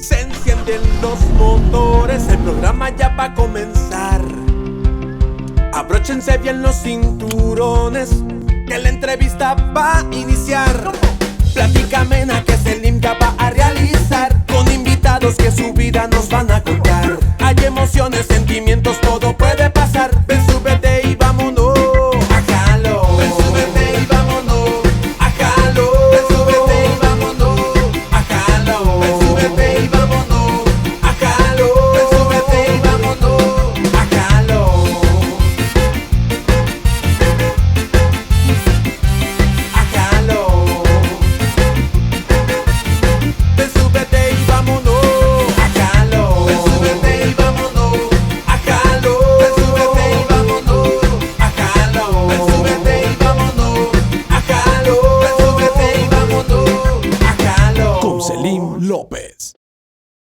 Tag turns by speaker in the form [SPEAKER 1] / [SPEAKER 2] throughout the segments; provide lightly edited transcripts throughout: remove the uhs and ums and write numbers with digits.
[SPEAKER 1] Se encienden los motores, el programa ya va a comenzar. Abróchense bien los cinturones, que la entrevista va a iniciar. Plática amena que Selim ya va a realizar, con invitados que su vida nos van a contar. Hay emociones, sentimientos, todo puede pasar. Ven, súbete y vámonos a Jalo. Ven, súbete y vámonos a Jalo. Ven, súbete y vámonos a Jalo. Ven, súbete y vámonos a Jalo. Ven, súbete y vámonos a Jalo. A Jalo. Ven, súbete y vámonos a Jalo. Ven, súbete y vámonos a Jalo. Ven, súbete y vámonos a Jalo. Ven, súbete y vámonos a Jalo. Ven, súbete y vámonos a Jalo. Con Selim López.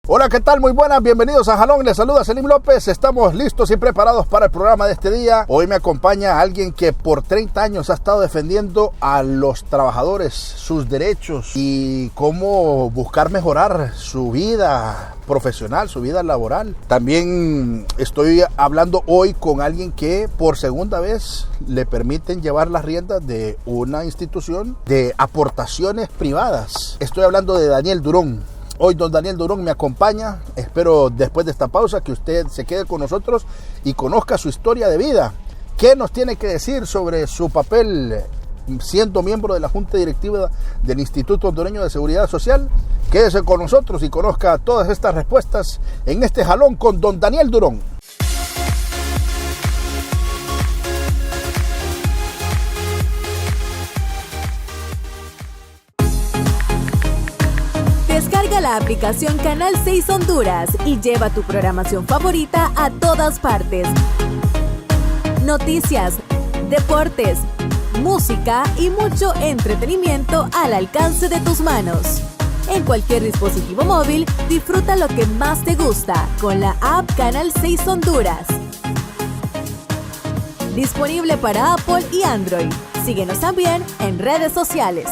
[SPEAKER 2] Hola, ¿qué tal? Muy buenas, bienvenidos a Jalón. Les saluda Selim López. Estamos listos y preparados para el programa de este día. Hoy me acompaña alguien que por 30 años ha estado defendiendo a los trabajadores, sus derechos y cómo buscar mejorar su vida profesional, su vida laboral. También estoy hablando hoy con alguien que por segunda vez le permiten llevar las riendas de una institución de aportaciones privadas. Estoy hablando de Daniel Durón. Hoy don Daniel Durón me acompaña. Espero después de esta pausa que usted se quede con nosotros y conozca su historia de vida. ¿Qué nos tiene que decir sobre su papel siendo miembro de la Junta Directiva del Instituto Hondureño de Seguridad Social? Quédese con nosotros y conozca todas estas respuestas en este Jalón con don Daniel Durón.
[SPEAKER 3] Descarga la aplicación Canal 6 Honduras y lleva tu programación favorita a todas partes. Noticias, deportes, música y mucho entretenimiento al alcance de tus manos. En cualquier dispositivo móvil, disfruta lo que más te gusta con la app Canal 6 Honduras. Disponible para Apple y Android. Síguenos también en redes sociales.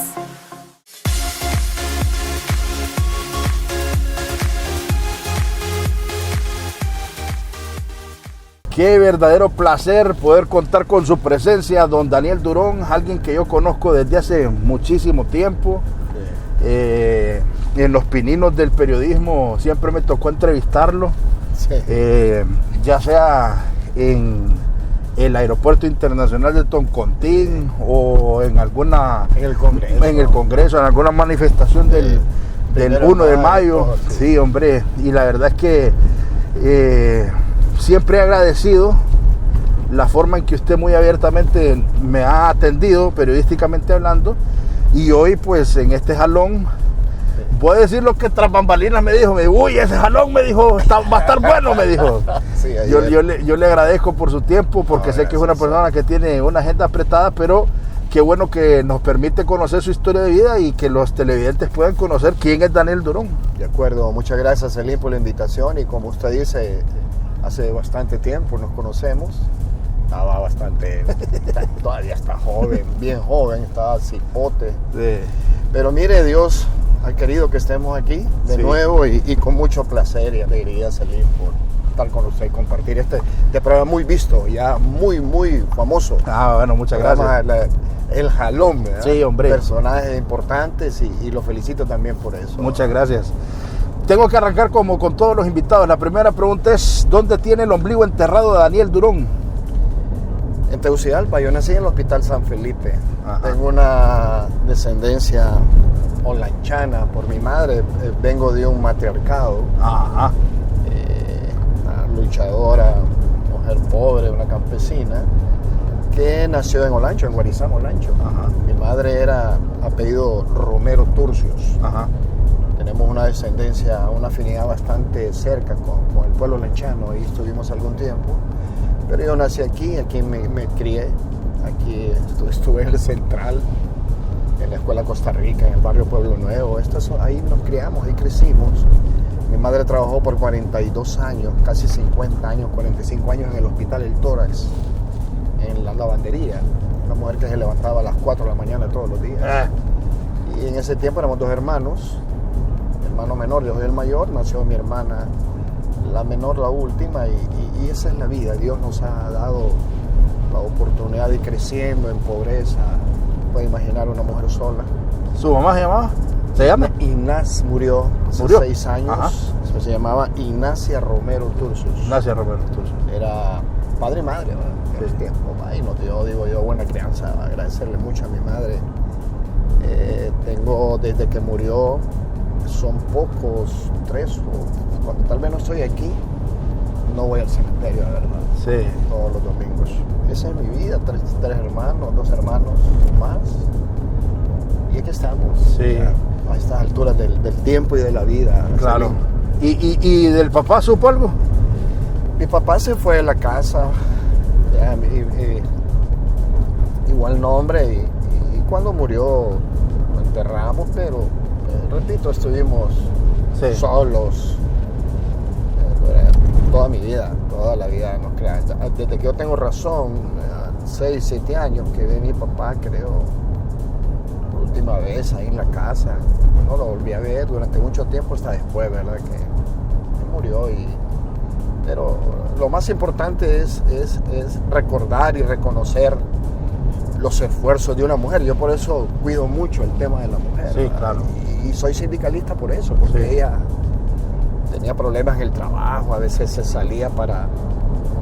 [SPEAKER 2] Qué verdadero placer poder contar con su presencia, don Daniel Durón, alguien que yo conozco desde hace muchísimo tiempo. En los pininos del periodismo siempre me tocó entrevistarlo, ya sea en el Aeropuerto Internacional de Toncontín o en el Congreso, en alguna manifestación del 1 de mayo. Sí, hombre, y la verdad es que siempre he agradecido la forma en que usted muy abiertamente me ha atendido, periodísticamente hablando, y hoy pues en este jalón, voy a decir lo que tras bambalinas me dijo, uy, ese jalón me dijo, va a estar bueno, me dijo. Sí, yo le agradezco por su tiempo, porque sé que es una persona que tiene una agenda apretada, pero qué bueno que nos permite conocer su historia de vida y que los televidentes puedan conocer quién es Daniel Durón.
[SPEAKER 4] De acuerdo, muchas gracias Selim por la invitación, y como usted dice, hace bastante tiempo nos conocemos. Estaba bastante, todavía está joven, bien joven, estaba cipote. Sí. Pero mire, Dios ha querido que estemos aquí de nuevo y con mucho placer y alegría, Selim, por estar con usted y compartir este programa muy visto, ya muy famoso.
[SPEAKER 2] Bueno, muchas gracias.
[SPEAKER 4] El Jalón, ¿verdad?
[SPEAKER 2] Sí, hombre.
[SPEAKER 4] Personajes importantes y lo felicito también por eso.
[SPEAKER 2] Muchas gracias. Tengo que arrancar como con todos los invitados. La primera pregunta es, ¿dónde tiene el ombligo enterrado de Daniel Durón?
[SPEAKER 4] En Tegucigalpa. Yo nací en el Hospital San Felipe. Ajá. Tengo una descendencia olanchana por mi madre. Vengo de un matriarcado. Ajá. Una luchadora, mujer pobre, una campesina, que nació en Olancho, en Guarizamo, Olancho. Ajá. Mi madre era apellido Romero Turcios. Ajá. Tenemos una descendencia, una afinidad bastante cerca con el pueblo olanchano, y estuvimos algún tiempo. Pero yo nací aquí me crié, aquí estuve en el Central, en la Escuela Costa Rica, en el barrio Pueblo Nuevo. Ahí nos criamos, ahí crecimos. Mi madre trabajó por 42 años, casi 50 años, 45 años en el Hospital El Tórax, en la lavandería. Una mujer que se levantaba a las 4 de la mañana todos los días. Y en ese tiempo éramos dos hermanos. hermano menor, yo soy el mayor, nació mi hermana, la menor, la última, y esa es la vida. Dios nos ha dado la oportunidad de ir creciendo en pobreza. Puede imaginar una mujer sola.
[SPEAKER 2] ¿Su mamá se llamaba? ¿Se llama?
[SPEAKER 4] Inás murió hace 6 años.
[SPEAKER 2] Ajá.
[SPEAKER 4] Se llamaba Ignacia Romero Turcios.
[SPEAKER 2] Ignacia Romero Turcios.
[SPEAKER 4] Era padre y madre, ¿verdad? En el tiempo, y nos dio, digo yo, buena crianza. Agradecerle mucho a mi madre. Tengo, desde que murió, son pocos, 3, o cuando tal vez no estoy aquí, no voy al cementerio, la verdad.
[SPEAKER 2] Sí.
[SPEAKER 4] Todos los domingos. Esa es mi vida, 3 hermanos, 2 hermanos más. Y aquí estamos.
[SPEAKER 2] Sí.
[SPEAKER 4] A estas alturas del tiempo y de la vida.
[SPEAKER 2] Claro. ¿Y del papá supo algo?
[SPEAKER 4] Mi papá se fue de la casa, igual nombre, y cuando murió lo enterramos, pero repito, estuvimos solos toda mi vida, toda la vida, no creas. Desde que yo tengo razón, 6, 7 años que vi a mi papá, creo, por última vez ahí en la casa. No lo volví a ver durante mucho tiempo, hasta después, ¿verdad? Que murió. Pero lo más importante es recordar y reconocer los esfuerzos de una mujer. Yo por eso cuido mucho el tema de la mujer.
[SPEAKER 2] Sí, claro.
[SPEAKER 4] Y soy sindicalista por eso, porque ella tenía problemas en el trabajo, a veces se salía para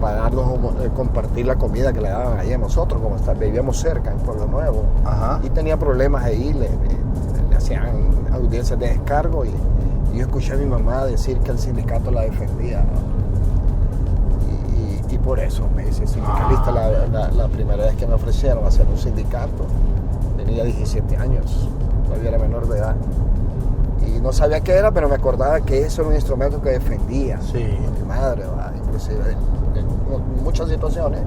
[SPEAKER 4] darnos compartir la comida que le daban ahí a nosotros, como vivíamos cerca en Pueblo Nuevo. Ajá. Y tenía problemas ahí, le hacían audiencias de descargo, y yo escuché a mi mamá decir que el sindicato la defendía, ¿no? Y por eso me hice sindicalista. La primera vez que me ofrecieron hacer un sindicato, tenía 17 años, todavía era menor de edad. Y no sabía qué era, pero me acordaba que eso era un instrumento que defendía a mi madre, ¿verdad? Inclusive en muchas situaciones.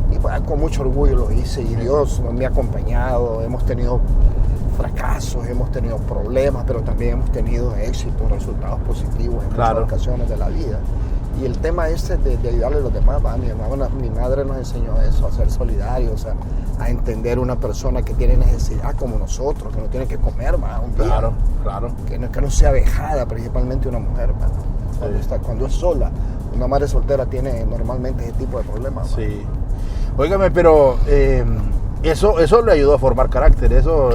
[SPEAKER 4] Y pues, con mucho orgullo lo hice, y Dios me ha acompañado. Hemos tenido fracasos, hemos tenido problemas, pero también hemos tenido éxitos, resultados positivos en muchas ocasiones de la vida. Y el tema de ayudarle a los demás, mi madre nos enseñó eso, a ser solidarios, a entender una persona que tiene necesidad como nosotros, que no tiene que comer más un día.
[SPEAKER 2] Claro.
[SPEAKER 4] Que no sea vejada, principalmente una mujer, cuando es sola. Una madre soltera tiene normalmente ese tipo de problemas.
[SPEAKER 2] Sí. Óigame, pero eso le ayudó a formar carácter, eso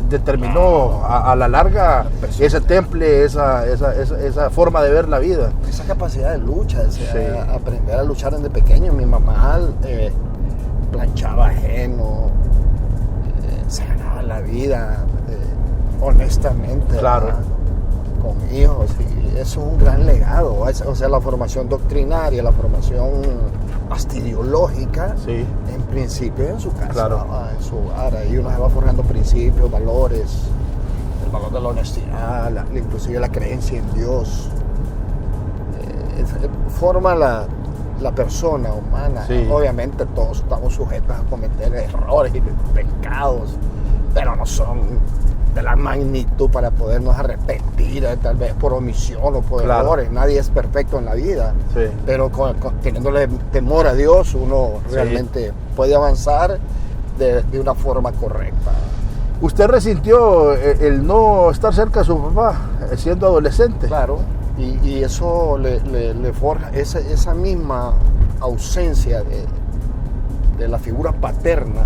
[SPEAKER 2] determinó a la larga ese temple, esa forma de ver la vida.
[SPEAKER 4] Esa capacidad de lucha, aprender a luchar desde pequeño. Mi mamá planchaba ajeno, se ganaba la vida honestamente, con hijos, y eso es un gran legado. O sea, la formación doctrinaria, la formación hasta ideológica, en principio en su casa, en su hogar. Ahí uno se va forjando principios, valores, el valor de la honestidad, inclusive la creencia en Dios. Forma la persona humana. Obviamente todos estamos sujetos a cometer errores y pecados, pero no son de la magnitud para podernos arrepentir, tal vez por omisión o por errores. Nadie es perfecto en la vida, pero teniéndole temor a Dios, uno realmente puede avanzar de una forma correcta.
[SPEAKER 2] ¿Usted resintió el no estar cerca de su papá siendo adolescente?
[SPEAKER 4] Claro, y eso le forja esa misma ausencia de la figura paterna.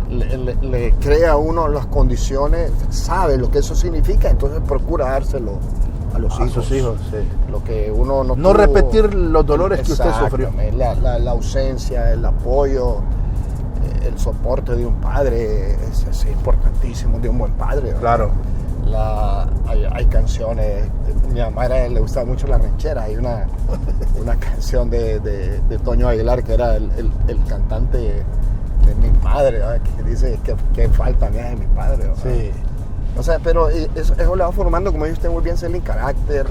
[SPEAKER 4] Le crea a uno las condiciones, sabe lo que eso significa, entonces procura dárselo a los hijos.
[SPEAKER 2] Sus hijos,
[SPEAKER 4] Lo que uno no
[SPEAKER 2] tuvo, repetir los dolores que usted sufrió.
[SPEAKER 4] La ausencia, el apoyo, el soporte de un padre es importantísimo, de un buen padre, ¿verdad?
[SPEAKER 2] Claro.
[SPEAKER 4] Hay canciones, mi mamá le gustaba mucho la ranchera. Hay una canción de Toño Aguilar, que era el cantante de mi padre, ¿verdad? Que dice que falta me hace mi padre, ¿verdad?
[SPEAKER 2] Sí.
[SPEAKER 4] O sea, pero eso le va formando, como dice usted muy bien, el carácter,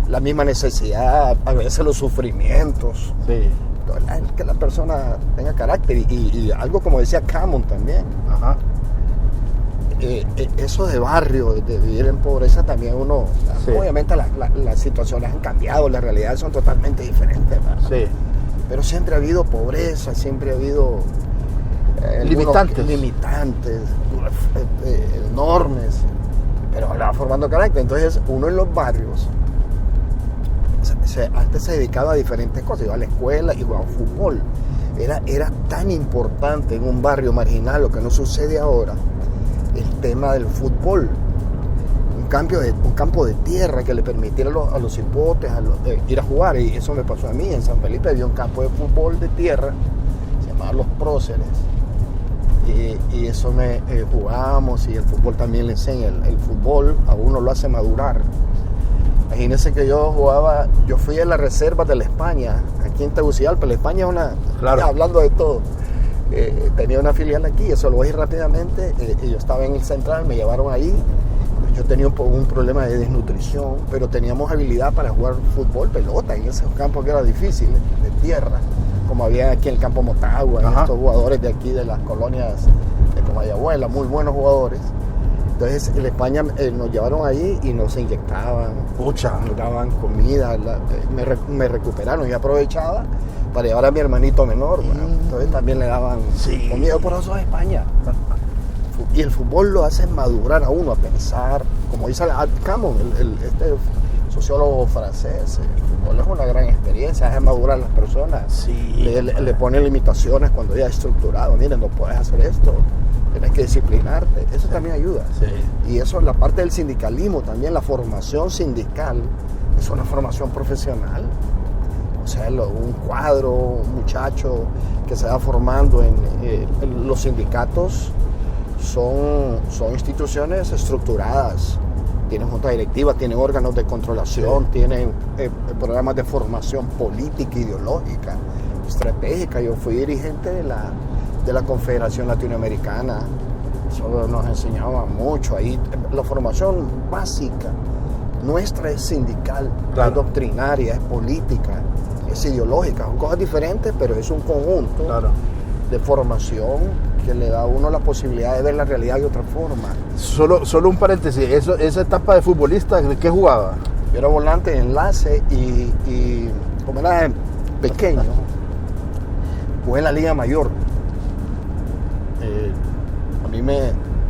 [SPEAKER 4] la misma necesidad, a veces los sufrimientos.
[SPEAKER 2] Sí.
[SPEAKER 4] Que la persona tenga carácter, y algo como decía Camon también.
[SPEAKER 2] Ajá.
[SPEAKER 4] Eso de barrio, de vivir en pobreza, también uno, obviamente las situaciones han cambiado, las realidades son totalmente diferentes, ¿verdad?
[SPEAKER 2] Sí.
[SPEAKER 4] Pero siempre ha habido pobreza, siempre ha habido
[SPEAKER 2] limitantes
[SPEAKER 4] enormes, pero le va formando carácter. Entonces uno en los barrios antes se dedicaba a diferentes cosas, iba a la escuela y jugaba fútbol. Era tan importante en un barrio marginal, lo que no sucede ahora, el tema del fútbol. Un campo de tierra que le permitiera a los hipotes ir a jugar, y eso me pasó a mí. En San Felipe había un campo de fútbol de tierra, se llamaba Los Próceres, y eso jugábamos, y el fútbol también le enseña. El fútbol a uno lo hace madurar. Imagínense que yo fui a la reserva de la España, aquí en Tegucigalpa. La España es
[SPEAKER 2] claro.
[SPEAKER 4] Hablando de todo, tenía una filial aquí, eso lo voy a ir rápidamente. Yo estaba en el central, me llevaron ahí. Yo tenía un problema de desnutrición, pero teníamos habilidad para jugar fútbol, pelota, en esos campos que era difícil, de tierra, como había aquí en el campo Motagua, estos jugadores de aquí de las colonias de Comayagüela, muy buenos jugadores. Entonces en España nos llevaron ahí y nos inyectaban, nos daban comida, me recuperaron y aprovechaba para llevar a mi hermanito menor. Entonces también le daban comida, por eso es España. Y el fútbol lo hace madurar a uno, a pensar, como dice Art Camon, este sociólogo francés. El fútbol es una gran experiencia, hace madurar a las personas. Le pone limitaciones cuando ya es estructurado. Miren, no puedes hacer esto, tienes que disciplinarte. Eso también ayuda. Y eso, la parte del sindicalismo también, la formación sindical es una formación profesional. O sea, un cuadro, un muchacho que se va formando en los sindicatos son instituciones estructuradas, tienen junta directiva, tienen órganos de controlación, tienen programas de formación política, ideológica, estratégica. Yo fui dirigente de la Confederación Latinoamericana, eso nos enseñaba mucho ahí. La formación básica nuestra es sindical, es doctrinaria, es política, es ideológica, son cosas diferentes, pero es un conjunto de formación que le da a uno la posibilidad de ver la realidad de otra forma.
[SPEAKER 2] Solo un paréntesis, esa etapa de futbolista, ¿de qué jugaba?
[SPEAKER 4] Yo era volante de enlace y como era pequeño, jugué en la Liga Mayor.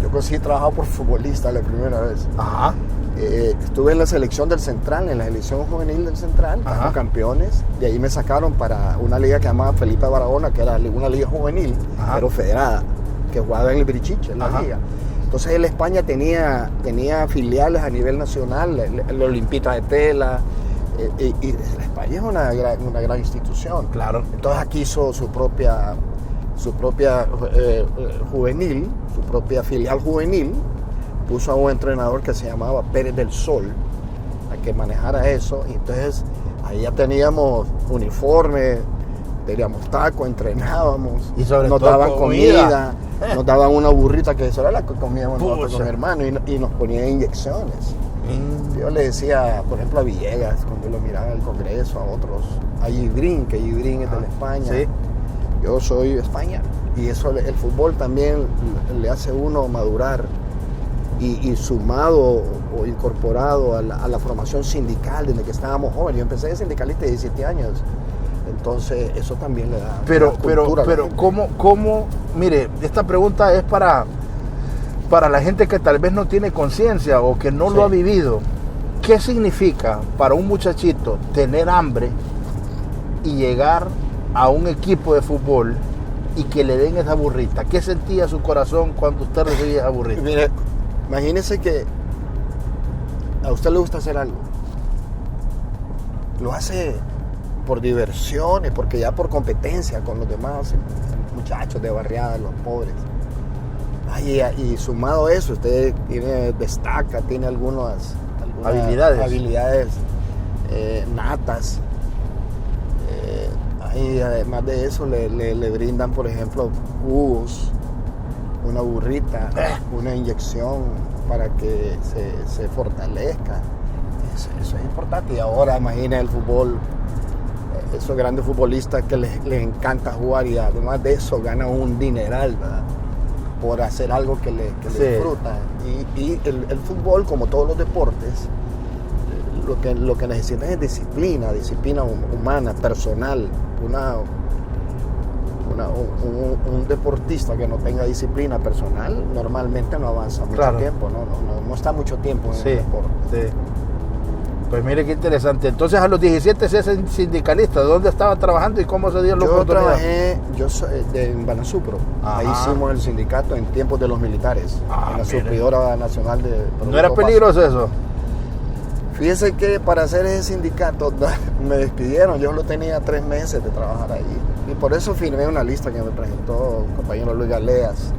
[SPEAKER 4] Yo conseguí trabajar por futbolista la primera vez. Estuve en la selección del Central, en la selección juvenil del Central, como campeones. De ahí me sacaron para una liga que llamaba Felipe Barahona, que era una liga juvenil, pero federada, que jugaba en el Birichiche, en la liga. Entonces en España tenía filiales a nivel nacional, el Olimpita de Tela, y la España es una gran institución. Entonces aquí hizo su propia juvenil, su propia filial juvenil. Puso a un entrenador que se llamaba Pérez del Sol a que manejara eso, y entonces ahí ya teníamos uniforme, teníamos taco, entrenábamos,
[SPEAKER 2] y sobre
[SPEAKER 4] nos
[SPEAKER 2] todo
[SPEAKER 4] daban comida, nos daban una burrita que eso era la que comíamos nosotros con mi hermano, y nos ponían inyecciones. Yo le decía, por ejemplo, a Villegas, cuando lo miraba en el Congreso, a otros, a Gibrín, que Gibrín es de la España. Yo soy de España, y eso, el fútbol también le hace a uno madurar. Y sumado o incorporado a la formación sindical desde que estábamos jóvenes. Yo empecé de sindicalista de 17 años, entonces eso también le da cultura. Pero
[SPEAKER 2] ¿cómo? Mire, esta pregunta es para la gente que tal vez no tiene conciencia o que no lo ha vivido. ¿Qué significa para un muchachito tener hambre y llegar a un equipo de fútbol y que le den esa burrita? ¿Qué sentía su corazón cuando usted recibía esa burrita?
[SPEAKER 4] Mire, imagínese que a usted le gusta hacer algo. Lo hace por diversión y porque ya por competencia con los demás muchachos de barriada, los pobres. Y sumado a eso, usted destaca, tiene algunas habilidades natas. Y además de eso le brindan, por ejemplo, jugos, una burrita, una inyección para que se fortalezca. Eso es importante. Y ahora imagina el fútbol, esos grandes futbolistas que les encanta jugar, y además de eso ganan un dineral, ¿verdad?, por hacer algo que le disfrutan. Y el fútbol, como todos los deportes, lo que necesita es disciplina humana, personal, un deportista que no tenga disciplina personal normalmente no avanza mucho tiempo, no está mucho tiempo en el deporte.
[SPEAKER 2] Sí. Pues mire qué interesante. Entonces a los 17 se hacen sindicalista. ¿Dónde estaba trabajando y cómo se dio la oportunidad?
[SPEAKER 4] Yo soy en Banasupro. Ahí hicimos el sindicato en tiempos de los militares, en la Supridora Nacional de Productos.
[SPEAKER 2] ¿No era peligroso eso?
[SPEAKER 4] Fíjese que para hacer ese sindicato me despidieron. Yo solo tenía 3 meses de trabajar ahí. Y por eso firmé una lista que me presentó el compañero Luis Galeas,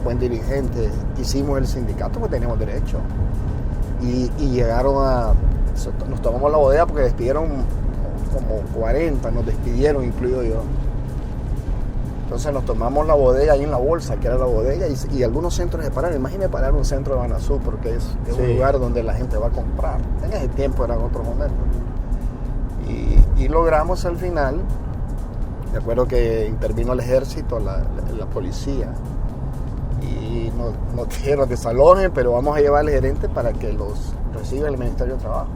[SPEAKER 4] buen dirigente. Hicimos el sindicato porque teníamos derecho. Y llegaron nos tomamos la bodega porque despidieron como 40, nos despidieron, incluido yo. Entonces nos tomamos la bodega ahí en la bolsa, que era la bodega, y algunos centros de parar. Imagínate parar un centro de Banasú, porque es un lugar donde la gente va a comprar. En ese tiempo eran otros momentos. Y logramos al final, de acuerdo que intervino el ejército, la policía, y nos dijeron desalojen, pero vamos a llevar al gerente para que los reciba el Ministerio de Trabajo.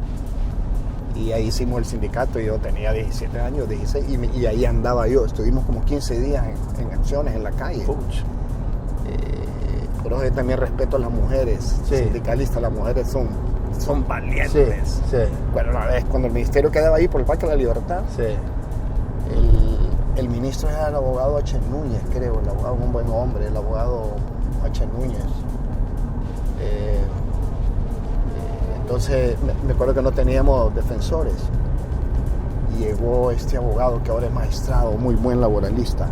[SPEAKER 4] Y ahí hicimos el sindicato. Yo tenía 17 años, 16, y ahí andaba yo. Estuvimos como 15 días en acciones en la calle. Por eso yo también respeto a las mujeres sindicalistas. Las mujeres son valientes. Bueno, una vez cuando el ministerio quedaba ahí por el Parque de la Libertad, el ministro era el abogado H. Núñez, creo. El abogado, un buen hombre, el abogado H. Núñez. Entonces me acuerdo que no teníamos defensores. Y llegó este abogado que ahora es magistrado, muy buen laboralista.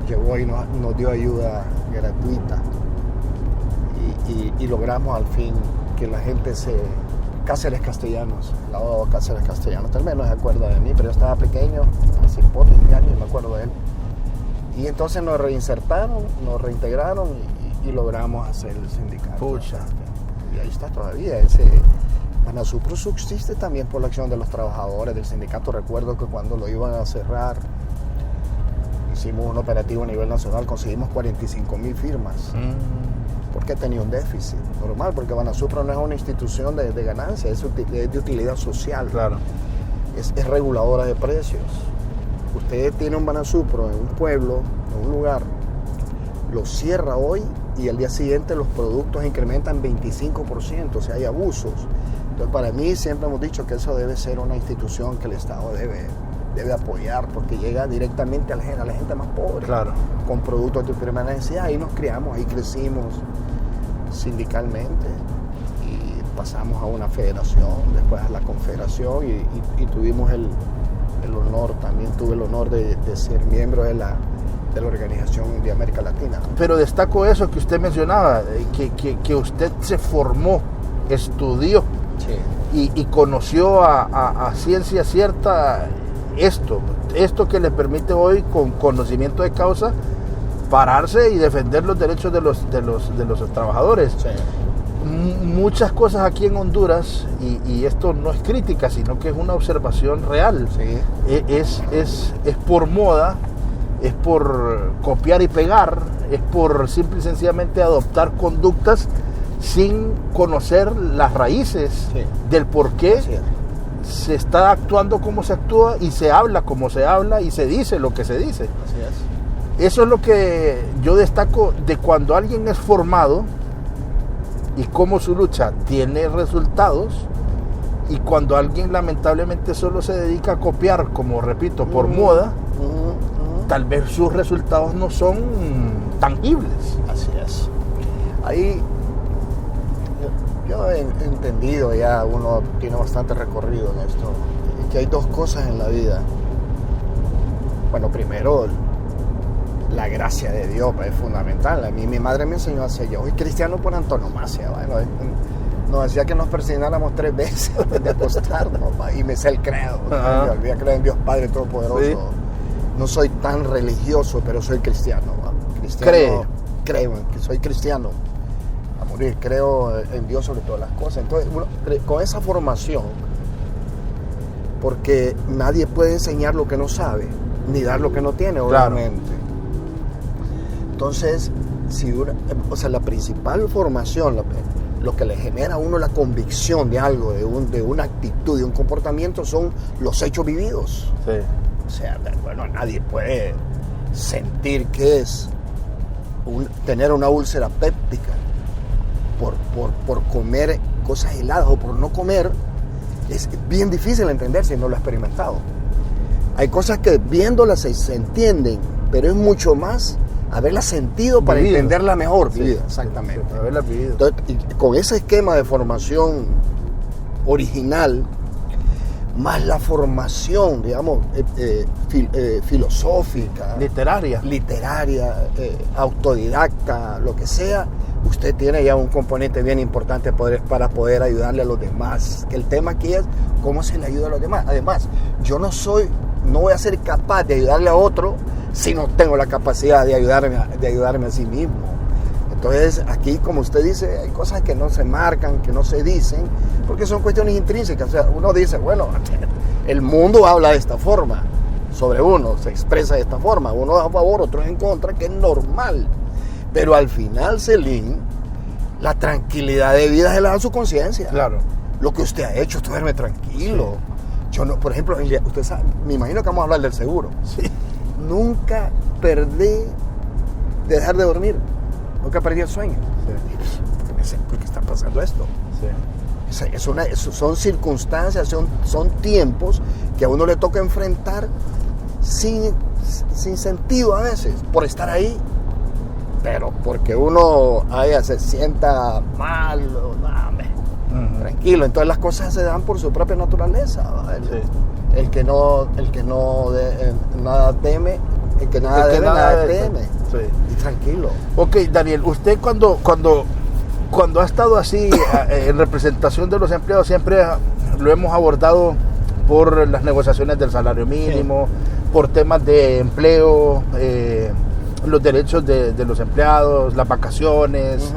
[SPEAKER 4] Llegó y nos dio ayuda gratuita. Y logramos al fin que la gente Cáceres Castellanos, el abogado Cáceres Castellanos, tal vez no se acuerda de mí, pero yo estaba pequeño, hace por 10 años, me acuerdo de él. Y entonces nos reinsertaron, nos reintegraron y logramos hacer el sindicato.
[SPEAKER 2] Pucha.
[SPEAKER 4] Y ahí está todavía. Banasupro subsiste también por la acción de los trabajadores del sindicato. Recuerdo que cuando lo iban a cerrar, hicimos un operativo a nivel nacional, conseguimos 45,000 firmas. Porque tenía un déficit normal, porque Banasupro no es una institución de ganancia, es de utilidad social.
[SPEAKER 2] Claro.
[SPEAKER 4] Es reguladora de precios. Usted tiene un Banasupro en un pueblo, en un lugar, lo cierra hoy y al día siguiente los productos incrementan 25%, o sea, hay abusos. Entonces, para mí siempre hemos dicho que eso debe ser una institución que el Estado debe apoyar, porque llega directamente a la gente más pobre, con productos de primera necesidad. Ahí nos criamos, ahí crecimos sindicalmente y pasamos a una federación, después a la confederación y tuvimos el honor, también tuve el honor de ser miembro de la Organización de América Latina.
[SPEAKER 2] Pero destaco eso que usted mencionaba, que usted se formó, estudió y conoció a ciencia cierta esto que le permite hoy, con conocimiento de causa, pararse y defender los derechos de los trabajadores. Muchas cosas aquí en Honduras, y esto no es crítica, sino que es una observación real. Es por moda, es por copiar y pegar, es por simple y sencillamente adoptar conductas sin conocer las raíces del por qué se está actuando como se actúa y se habla como se habla y se dice lo que se dice. Eso es lo que yo destaco de cuando alguien es formado y cómo su lucha tiene resultados, y cuando alguien lamentablemente solo se dedica a copiar, como repito, por moda, tal vez sus resultados no son tangibles.
[SPEAKER 4] Así es. Ahí yo he entendido, ya uno tiene bastante recorrido en esto, que hay dos cosas en la vida. Bueno, primero, la gracia de Dios es fundamental. A mí mi madre me enseñó a ser yo soy cristiano por antonomasia. Bueno, nos decía que nos persignáramos 3 veces antes de acostarnos, y me sé el credo. Me olvidé creer en Dios Padre Todopoderoso. No soy tan religioso, pero soy cristiano. Creo en que soy cristiano a morir. Creo en Dios sobre todas las cosas. Entonces, con esa formación, porque nadie puede enseñar lo que no sabe, ni dar lo que no tiene, obviamente. Entonces, la principal formación, lo que le genera a uno la convicción de algo, de una actitud, de un comportamiento, son los hechos vividos. O sea, bueno, nadie puede sentir que es tener una úlcera péptica por comer cosas heladas o por no comer. Es bien difícil entender si no lo ha experimentado. Hay cosas que viéndolas se entienden, pero es mucho más haberla sentido para
[SPEAKER 2] vivido.
[SPEAKER 4] Entenderla mejor.
[SPEAKER 2] Sí,
[SPEAKER 4] Vivida, exactamente.
[SPEAKER 2] Sí, haberla vivido.
[SPEAKER 4] Entonces, y con ese esquema de formación original, más la formación, digamos, filosófica,
[SPEAKER 2] literaria,
[SPEAKER 4] autodidacta, lo que sea, usted tiene ya un componente bien importante para poder ayudarle a los demás. Que el tema aquí es cómo se le ayuda a los demás. Además, yo no voy a ser capaz de ayudarle a otro si no tengo la capacidad de ayudarme a sí mismo. Entonces, aquí, como usted dice, hay cosas que no se marcan, que no se dicen, porque son cuestiones intrínsecas. O sea, uno dice, bueno, el mundo habla de esta forma sobre uno, se expresa de esta forma, uno a favor, otro en contra, que es normal. Pero al final, Celine, la tranquilidad de vida se la da su conciencia.
[SPEAKER 2] Claro.
[SPEAKER 4] Lo que usted ha hecho es duerme tranquilo. Sí. Yo no, por ejemplo, usted sabe, me imagino que vamos a hablar del seguro.
[SPEAKER 2] Sí.
[SPEAKER 4] Nunca perdí de dejar de dormir. Nunca perdí el sueño. Sí. ¿Por qué está pasando esto? Sí. Son circunstancias, son tiempos que a uno le toca enfrentar sin sentido a veces, por estar ahí. Pero porque uno se sienta mal, tranquilo. Entonces las cosas se dan por su propia naturaleza. El que nada teme, el que nada debe, nada teme.
[SPEAKER 2] Sí.
[SPEAKER 4] Y tranquilo.
[SPEAKER 2] Ok, Daniel, usted cuando ha estado así en representación de los empleados, siempre lo hemos abordado por las negociaciones del salario mínimo, por temas de empleo, los derechos de los empleados, las vacaciones,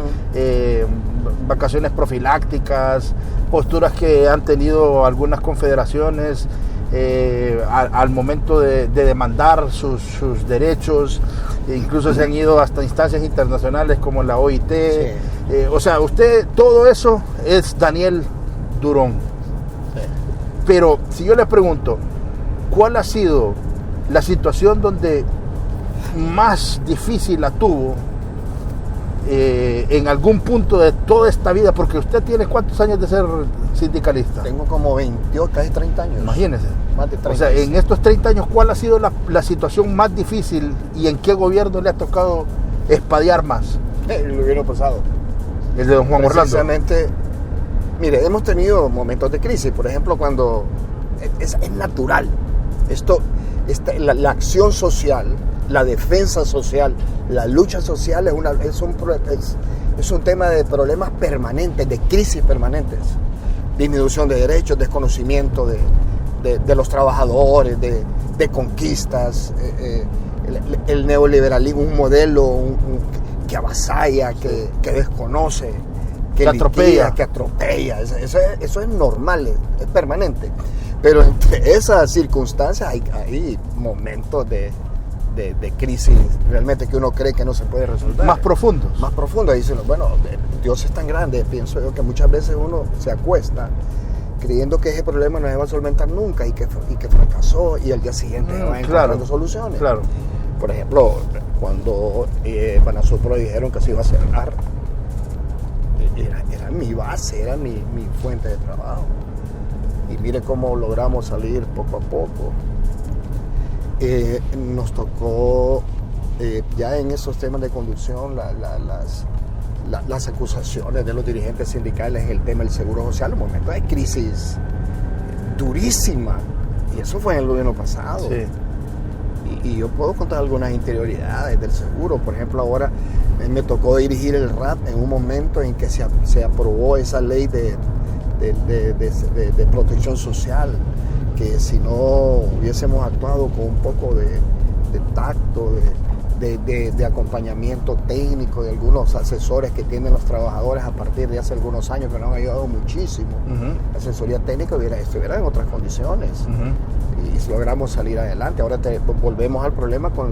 [SPEAKER 2] vacaciones profilácticas, posturas que han tenido algunas confederaciones al momento de demandar sus derechos. Incluso se han ido hasta instancias internacionales como la OIT. Sí. O sea, usted, todo eso es Daniel Durón. Sí. Pero si yo le pregunto, ¿cuál ha sido la situación donde más difícil la tuvo en algún punto de toda esta vida? Porque usted tiene ¿cuántos años de ser sindicalista?
[SPEAKER 4] Tengo como 28, casi 30 años.
[SPEAKER 2] Imagínese.
[SPEAKER 4] Más de 30.
[SPEAKER 2] O sea, en estos 30 años, ¿cuál ha sido la situación más difícil y en qué gobierno le ha tocado espadear más?
[SPEAKER 4] El gobierno pasado.
[SPEAKER 2] El de don Juan Orlando.
[SPEAKER 4] Precisamente, mire, hemos tenido momentos de crisis. Por ejemplo, cuando es natural. La acción social, la defensa social, la lucha social es un tema de problemas permanentes, de crisis permanentes. Disminución de derechos, desconocimiento de los trabajadores, de conquistas, el neoliberalismo, un modelo que avasalla, que desconoce, que atropella. Eso es normal, es permanente. Pero entre esas circunstancias hay momentos de crisis realmente que uno cree que no se puede resolver.
[SPEAKER 2] Más profundos.
[SPEAKER 4] Y dicen, bueno, Dios es tan grande, pienso yo, que muchas veces uno se acuesta creyendo que ese problema no se va a solventar nunca y que fracasó, y al día siguiente va encontrando soluciones.
[SPEAKER 2] Claro.
[SPEAKER 4] Por ejemplo, cuando Banasupro dijeron que se iba a cerrar, era mi base, era mi fuente de trabajo. Y mire cómo logramos salir poco a poco. Nos tocó ya en esos temas de conducción las acusaciones de los dirigentes sindicales, el tema del seguro social, un momento de crisis durísima, y eso fue en el gobierno pasado.
[SPEAKER 2] Sí.
[SPEAKER 4] Y yo puedo contar algunas interioridades del seguro. Por ejemplo, ahora me tocó dirigir el RAP en un momento en que se aprobó esa ley de protección social, que si no hubiésemos actuado con un poco de tacto, de acompañamiento técnico de algunos asesores que tienen los trabajadores a partir de hace algunos años, que nos han ayudado muchísimo. La asesoría técnica estuviera en otras condiciones, y logramos salir adelante. Ahora volvemos al problema con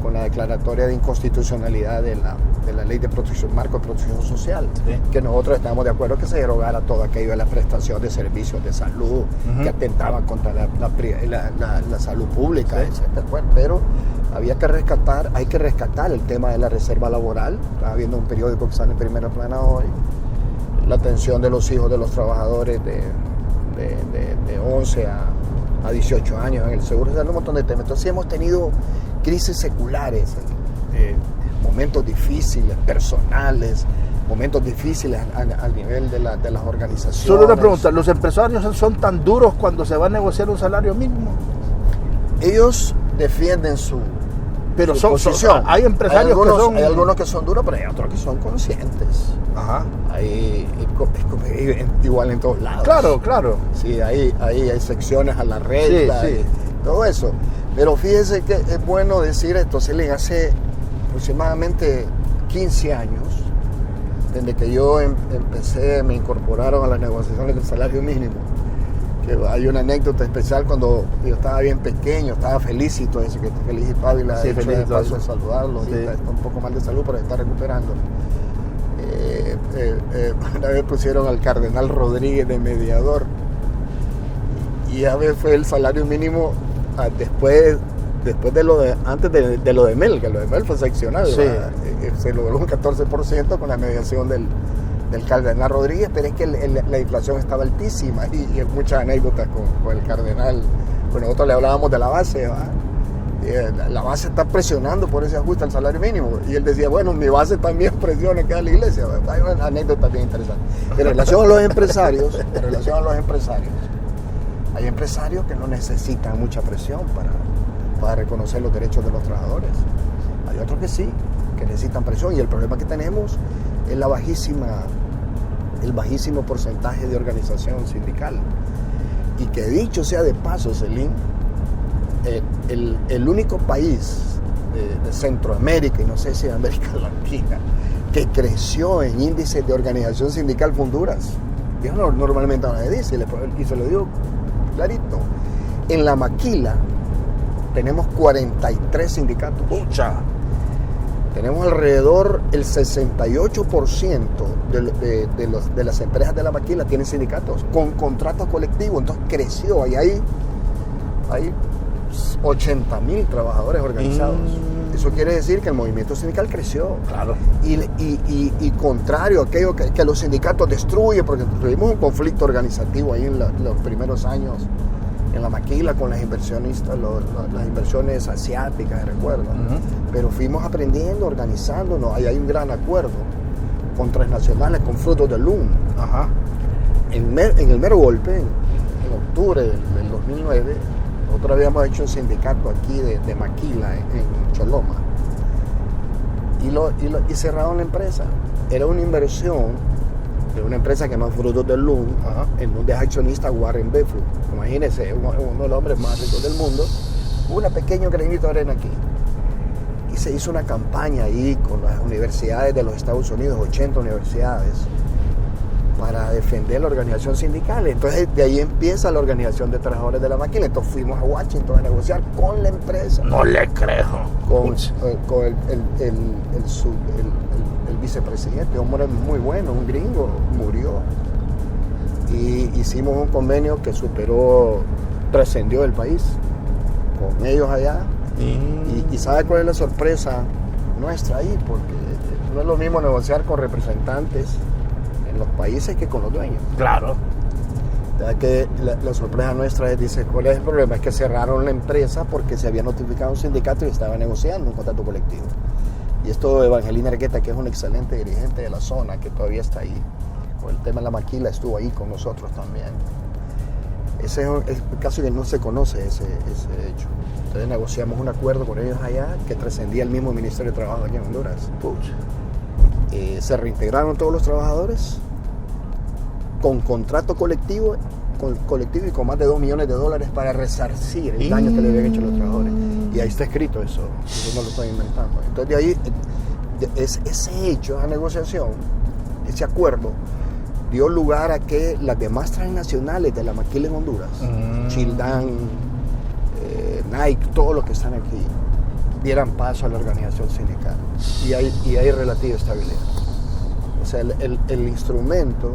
[SPEAKER 4] con la declaratoria de inconstitucionalidad de la ley de protección, marco de protección social, que nosotros estamos de acuerdo que se derogara todo aquello de la prestación de servicios de salud que atentaban contra la salud pública, etc. Pero hay que rescatar el tema de la reserva laboral. Estaba viendo un periódico que sale en primera plana hoy, la atención de los hijos de los trabajadores de 11 a 18 años en el seguro social, un montón de temas. Entonces hemos tenido crisis seculares, momentos difíciles, personales, momentos difíciles al nivel de las organizaciones.
[SPEAKER 2] Solo una pregunta, ¿los empresarios son tan duros cuando se va a negociar un salario mínimo?
[SPEAKER 4] Ellos defienden su posición.
[SPEAKER 2] Hay empresarios
[SPEAKER 4] hay algunos que son duros, pero hay otros que son conscientes.
[SPEAKER 2] Ajá.
[SPEAKER 4] Igual en todos lados.
[SPEAKER 2] Claro.
[SPEAKER 4] Sí, ahí hay secciones a la regla,
[SPEAKER 2] sí.
[SPEAKER 4] Todo eso. Pero fíjese que es bueno decir esto, hace aproximadamente 15 años, desde que yo me incorporaron a las negociaciones del salario mínimo. Que hay una anécdota especial cuando yo estaba bien pequeño, estaba Felicito, ese que está feliz y Pávila, paso de saludarlo, ahorita está un poco mal de salud, pero está recuperando. Una vez pusieron al cardenal Rodríguez de mediador, y a veces fue el salario mínimo después antes de lo de Mel, que lo de Mel fue seccional, se logró un 14% con la mediación del cardenal Rodríguez, pero es que la inflación estaba altísima y hay muchas anécdotas con el cardenal. Bueno, nosotros le hablábamos de la base, la base está presionando por ese ajuste al salario mínimo, y él decía, bueno, mi base también presiona que da la iglesia. Hay una anécdota bien interesante. En relación a los empresarios, hay empresarios que no necesitan mucha presión para reconocer los derechos de los trabajadores. Hay otros que sí, que necesitan presión, y el problema que tenemos es el bajísimo porcentaje de organización sindical. Y que dicho sea de paso, Celín, el único país de Centroamérica, y no sé si de América Latina, que creció en índices de organización sindical fue Honduras. Y eso normalmente nadie dice, y se lo digo clarito. En La Maquila tenemos 43 sindicatos. ¡Pucha! Tenemos alrededor el 68% de las empresas de La Maquila tienen sindicatos con contratos colectivos. Entonces creció, y hay 80,000 trabajadores organizados. Eso quiere decir que el movimiento sindical creció.
[SPEAKER 2] Claro.
[SPEAKER 4] Y contrario a aquello que los sindicatos destruyen, porque tuvimos un conflicto organizativo ahí en los primeros años en La Maquila con las inversionistas, las inversiones asiáticas, recuerdo. Pero fuimos aprendiendo, organizándonos. Ahí hay un gran acuerdo con transnacionales, con Frutos del LUM.
[SPEAKER 2] Ajá.
[SPEAKER 4] En el mero golpe, en octubre del 2009, nosotros habíamos hecho un sindicato aquí de Maquila, en Choloma, y cerraron la empresa. Era una inversión de una empresa que se llama Frutos del LUM, en donde es accionista Warren Buffett. Imagínense, uno de los hombres más ricos del mundo. Hubo un pequeño granito de arena aquí. Y se hizo una campaña ahí con las universidades de los Estados Unidos, 80 universidades, para defender la organización sindical. Entonces de ahí empieza la organización de trabajadores de La Maquila. Entonces fuimos a Washington a negociar con la empresa.
[SPEAKER 2] No le creo.
[SPEAKER 4] Con el vicepresidente, un hombre muy bueno, un gringo, murió. Y hicimos un convenio que trascendió el país con ellos allá. Y ¿sabe cuál es la sorpresa nuestra ahí? Porque no es lo mismo negociar con representantes en los países que con los dueños.
[SPEAKER 2] Claro.
[SPEAKER 4] Ya que la sorpresa nuestra es, dice, ¿cuál es el problema? Es que cerraron la empresa porque se había notificado un sindicato y estaba negociando un contrato colectivo. Y esto Evangelina Argueta, que es un excelente dirigente de la zona, que todavía está ahí, con el tema de La Maquila, estuvo ahí con nosotros también. Ese es un caso que no se conoce, ese hecho. Entonces negociamos un acuerdo con ellos allá que trascendía el mismo Ministerio de Trabajo allá en Honduras. Se reintegraron todos los trabajadores con contrato colectivo y con más de $2 millones para resarcir el daño que le habían hecho a los trabajadores. Y ahí está escrito eso no lo estoy inventando. Entonces de ahí, ese hecho, esa negociación, ese acuerdo, dio lugar a que las demás transnacionales de La Maquila en Honduras, Childán, Nike, todos los que están aquí, dieran paso a la organización sindical y hay relativa estabilidad. O sea, el instrumento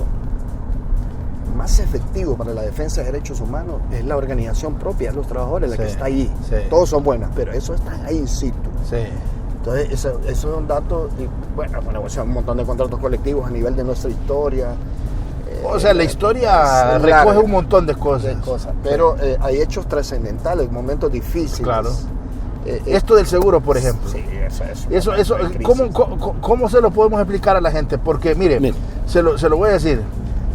[SPEAKER 4] más efectivo para la defensa de derechos humanos es la organización propia de los trabajadores, la que está ahí. Sí. Todos son buenas, pero eso está ahí in situ. Sí. Entonces, eso es un dato, y bueno, o sea, un montón de contratos colectivos a nivel de nuestra historia.
[SPEAKER 2] O sea, la historia recoge un montón de cosas.
[SPEAKER 4] Pero hay hechos trascendentales, momentos difíciles. Claro.
[SPEAKER 2] Esto del seguro, por ejemplo.
[SPEAKER 4] Sí,
[SPEAKER 2] eso ¿cómo se lo podemos explicar a la gente? Porque, mire. Se lo voy a decir.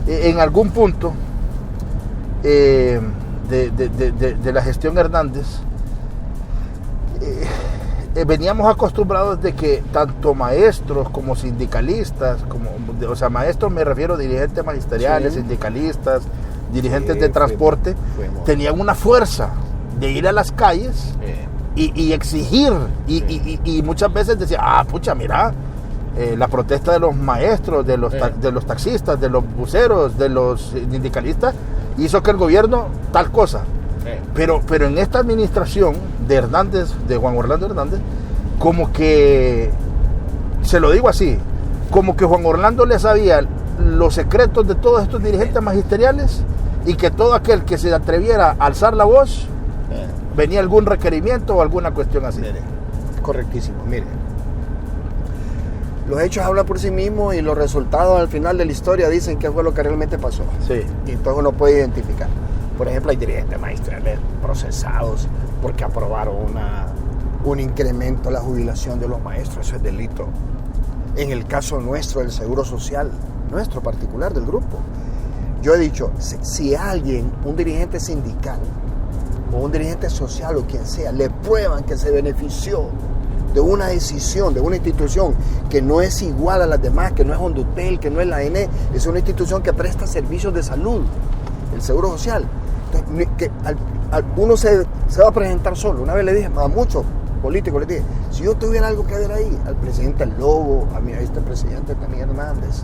[SPEAKER 2] En algún punto de la gestión Hernández, veníamos acostumbrados de que tanto maestros como sindicalistas, o sea, maestros me refiero a dirigentes magisteriales, sí, sindicalistas, dirigentes de transporte, tenían una fuerza de ir a las calles y exigir, y muchas veces decía, pucha, mira, la protesta de los maestros, de los taxistas, de los buceros, de los sindicalistas, hizo que el gobierno tal cosa. Pero en esta administración de Hernández, de Juan Orlando Hernández, como que, se lo digo así, como que Juan Orlando le sabía los secretos de todos estos dirigentes magisteriales, y que todo aquel que se atreviera a alzar la voz, venía algún requerimiento o alguna cuestión así.
[SPEAKER 4] Correctísimo, mire. Los hechos hablan por sí mismos y los resultados al final de la historia dicen qué fue lo que realmente pasó. Sí. Y entonces uno puede identificar. Por ejemplo, hay dirigentes magistrales procesados porque aprobaron un incremento a la jubilación de los maestros. Eso es delito. En el caso nuestro, del Seguro Social, nuestro particular del grupo, yo he dicho, si alguien, un dirigente sindical o un dirigente social o quien sea, le prueban que se benefició de una decisión, de una institución que no es igual a las demás, que no es Hondutel, que no es la ENE, es una institución que presta servicios de salud, el Seguro Social. Entonces, que uno se va a presentar solo. Una vez le dije a muchos políticos, les dije, si yo tuviera algo que ver ahí, al presidente El Lobo, a este presidente también Hernández,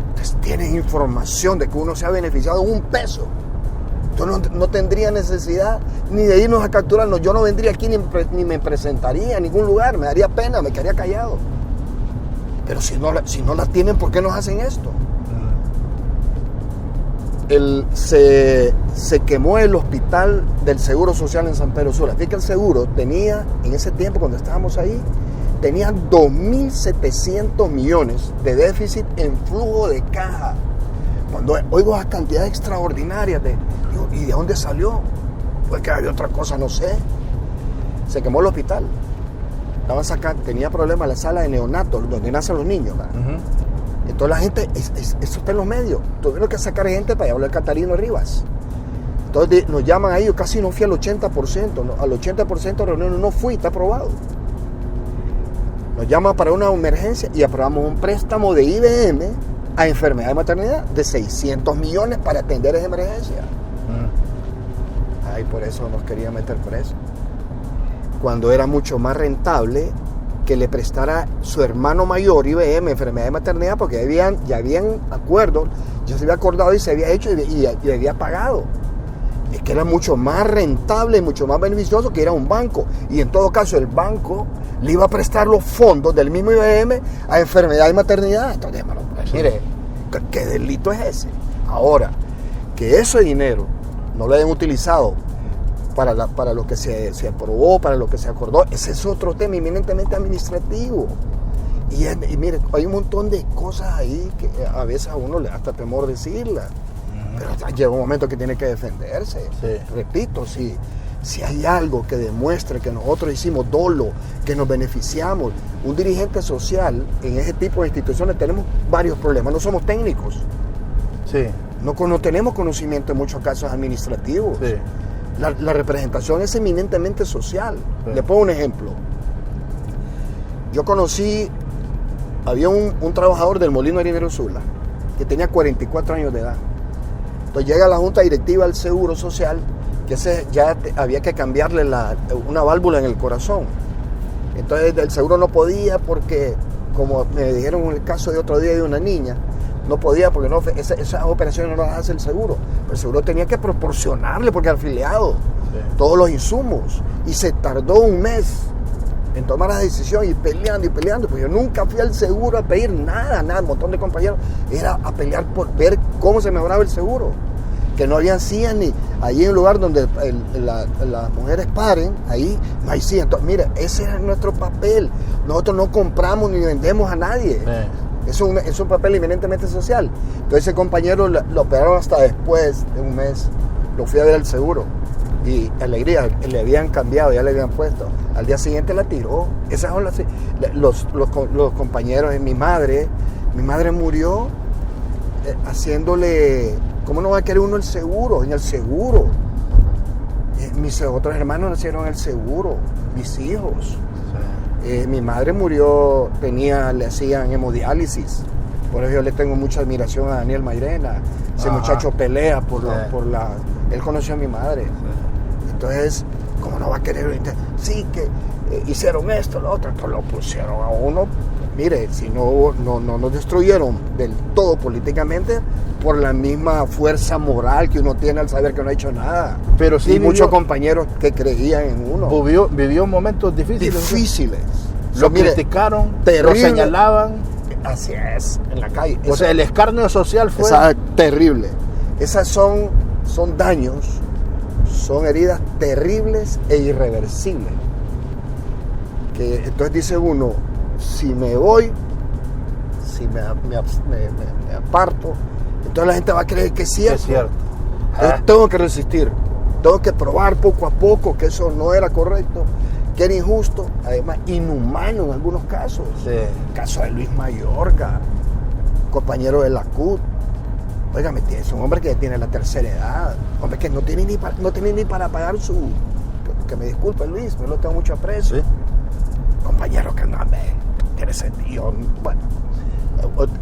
[SPEAKER 4] entonces tienen información de que uno se ha beneficiado un peso. Entonces no tendría necesidad ni de irnos a capturarnos. Yo no vendría aquí ni me presentaría en ningún lugar. Me daría pena, me quedaría callado. Pero si no la tienen, ¿por qué nos hacen esto? Se quemó el hospital del Seguro Social en San Pedro Sula. Así que el seguro tenía, en ese tiempo cuando estábamos ahí, tenía 2.700 millones de déficit en flujo de caja. Cuando oigo esas cantidades extraordinarias ¿y de dónde salió? Pues que había otra cosa, no sé. Se quemó el hospital. Tenía problemas la sala de neonatos, donde nacen los niños. Uh-huh. Entonces la gente, eso está en los medios. Tuvieron que sacar gente para llevarlo al Catarino Rivas. Entonces nos llaman ahí, yo casi no fui al 80%. ¿No? Al 80% de reuniones no fui, está aprobado. Nos llaman para una emergencia y aprobamos un préstamo de IBM a enfermedad y maternidad de 600 millones para atender esa emergencia. Ay, por eso nos quería meter preso. Cuando era mucho más rentable que le prestara su hermano mayor IBM enfermedad y maternidad, porque ya habían acuerdos, ya se había acordado y se había hecho y había pagado. Es que era mucho más rentable y mucho más beneficioso que ir a un banco. Y en todo caso el banco le iba a prestar los fondos del mismo IBM a enfermedad y maternidad. Entonces, bueno, pues, mire, ¿qué delito es ese? Ahora, que ese dinero no lo hayan utilizado para lo que se aprobó, para lo que se acordó, ese es otro tema eminentemente administrativo. Y mire, hay un montón de cosas ahí que a veces a uno le da hasta temor decirlas. Pero llega un momento que tiene que defenderse. Sí. Repito, si hay algo que demuestre que nosotros hicimos dolo, que nos beneficiamos, un dirigente social en ese tipo de instituciones tenemos varios problemas. No somos técnicos. Sí. No tenemos conocimiento en muchos casos administrativos. Sí. La representación es eminentemente social. Sí. Le pongo un ejemplo. Yo había un trabajador del Molino Harinero Sula que tenía 44 años de edad. Entonces llega la junta directiva del Seguro Social, que ya había que cambiarle una válvula en el corazón. Entonces el seguro no podía porque, como me dijeron en el caso de otro día de una niña, no podía porque esas operaciones no las hace el seguro. Pero el seguro tenía que proporcionarle, porque era afiliado, todos los insumos. Y se tardó un mes en tomar la decisión y peleando, pues yo nunca fui al seguro a pedir nada, un montón de compañeros, era a pelear por ver cómo se mejoraba el seguro, que no habían sillas ni allí en un lugar donde las mujeres paren, ahí no hay sillas. Entonces, mira, ese era nuestro papel, nosotros no compramos ni vendemos a nadie. Es un papel eminentemente social. Entonces ese compañero lo operaron hasta después de un mes, lo fui a ver al seguro. Y alegría, le habían cambiado, ya le habían puesto. Al día siguiente la tiró. Esas son los compañeros de mi madre. Mi madre murió haciéndole... ¿Cómo no va a querer uno el seguro? En el seguro. Mis otros hermanos nacieron en el seguro. Mis hijos. Sí. Mi madre murió, le hacían hemodiálisis. Por eso yo le tengo mucha admiración a Daniel Mairena. Ese muchacho pelea él conoció a mi madre. Sí. Entonces, ¿cómo no va a querer? Sí, que hicieron esto, lo otro, entonces lo pusieron a uno. Mire, si no nos destruyeron del todo políticamente por la misma fuerza moral que uno tiene al saber que no ha hecho nada.
[SPEAKER 2] Pero sí,
[SPEAKER 4] muchos compañeros que creían en uno.
[SPEAKER 2] Vivió momentos difíciles.
[SPEAKER 4] Difíciles.
[SPEAKER 2] Lo criticaron, lo señalaban.
[SPEAKER 4] Así es, en la calle.
[SPEAKER 2] O sea, el escarnio social fue...
[SPEAKER 4] terrible. Esas son daños, son heridas terribles e irreversibles. Que entonces dice uno, si me voy, si me aparto, entonces la gente va a creer que es cierto.
[SPEAKER 2] Es cierto.
[SPEAKER 4] Entonces tengo que resistir, tengo que probar poco a poco que eso no era correcto, que era injusto, además inhumano en algunos casos.
[SPEAKER 2] Sí.
[SPEAKER 4] El caso de Luis Mayorga, compañero de la CUT. Óigame, es un hombre que tiene la tercera edad, hombre que no tiene ni para pagar su... Que me disculpe Luis, yo lo tengo mucho aprecio.
[SPEAKER 2] Sí.
[SPEAKER 4] Compañero que no tiene sentido. Bueno,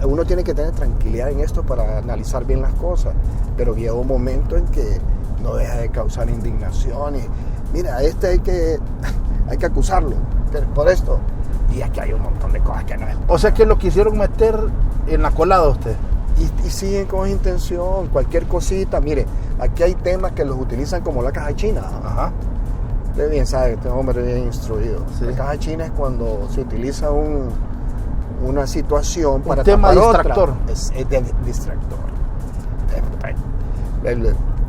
[SPEAKER 4] uno tiene que tener tranquilidad en esto para analizar bien las cosas, pero llega un momento en que no deja de causar indignación y mira, a este hay que acusarlo por esto, y aquí hay un montón de cosas que no es.
[SPEAKER 2] O sea que lo quisieron meter en la colada usted.
[SPEAKER 4] Y siguen con esa intención, cualquier cosita. Mire, aquí hay temas que los utilizan como la caja china.
[SPEAKER 2] Ajá.
[SPEAKER 4] Usted bien sabe, este hombre bien instruido.
[SPEAKER 2] Sí.
[SPEAKER 4] La caja china es cuando se utiliza una situación para
[SPEAKER 2] tema
[SPEAKER 4] tapar
[SPEAKER 2] distractor.
[SPEAKER 4] Otra. Es de distractor.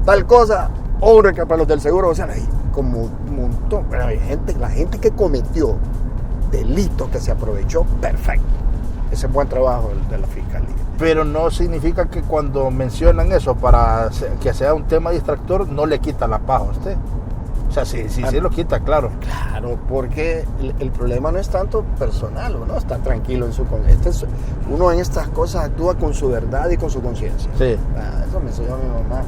[SPEAKER 4] Tal cosa, hombre, que para los del seguro, o sea, hay como un montón. Pero hay la gente que cometió delitos, que se aprovechó, perfecto. Ese es buen trabajo de la fiscalía.
[SPEAKER 2] Pero no significa que cuando mencionan eso para que sea un tema distractor, no le quita la paja a usted. O sea, sí lo quita, claro.
[SPEAKER 4] Claro, porque el problema no es tanto personal, uno está tranquilo en su conciencia. Uno en estas cosas actúa con su verdad y con su conciencia.
[SPEAKER 2] Sí.
[SPEAKER 4] Eso me enseñó mi mamá.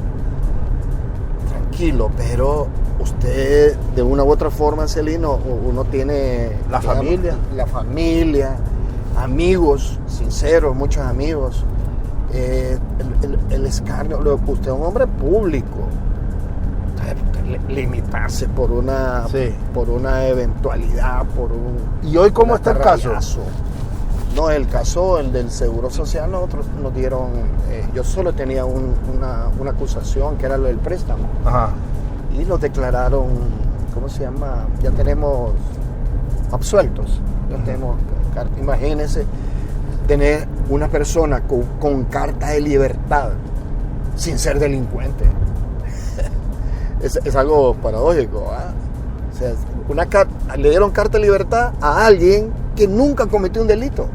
[SPEAKER 4] Tranquilo, pero usted de una u otra forma, Celino, uno tiene...
[SPEAKER 2] La familia,
[SPEAKER 4] amigos sinceros, muchos amigos. El escarnio, usted es un hombre público. Limitarse por una eventualidad, por un...
[SPEAKER 2] ¿Y hoy cómo está el caso?
[SPEAKER 4] No, el caso, el del Seguro Social, nosotros nos dieron... yo solo tenía una acusación, que era lo del préstamo.
[SPEAKER 2] Ajá.
[SPEAKER 4] Y los declararon, ¿cómo se llama? Ya tenemos absueltos. Ya tenemos, imagínense tener una persona con carta de libertad sin ser delincuente. Es algo paradójico, ¿eh? O sea, le dieron carta de libertad a alguien que nunca cometió un delito,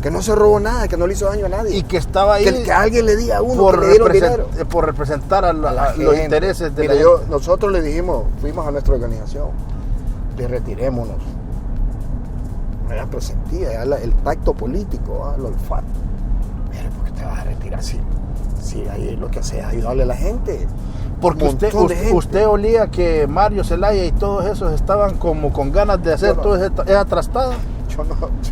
[SPEAKER 4] que no se robó nada, que no le hizo daño a nadie.
[SPEAKER 2] Y que estaba ahí
[SPEAKER 4] que alguien le diga a uno que le dieron dinero.
[SPEAKER 2] Por representar a los intereses de
[SPEAKER 4] Mira,
[SPEAKER 2] la gente.
[SPEAKER 4] Nosotros le dijimos, fuimos a nuestra organización, le retirémonos. Me la presentía, el tacto político, el olfato. Mira, ¿por qué te vas a retirar si ahí lo que hace es ayudarle a la gente?
[SPEAKER 2] Porque usted olía que Mario Zelaya y todos esos estaban como con ganas de hacer toda esa trastada.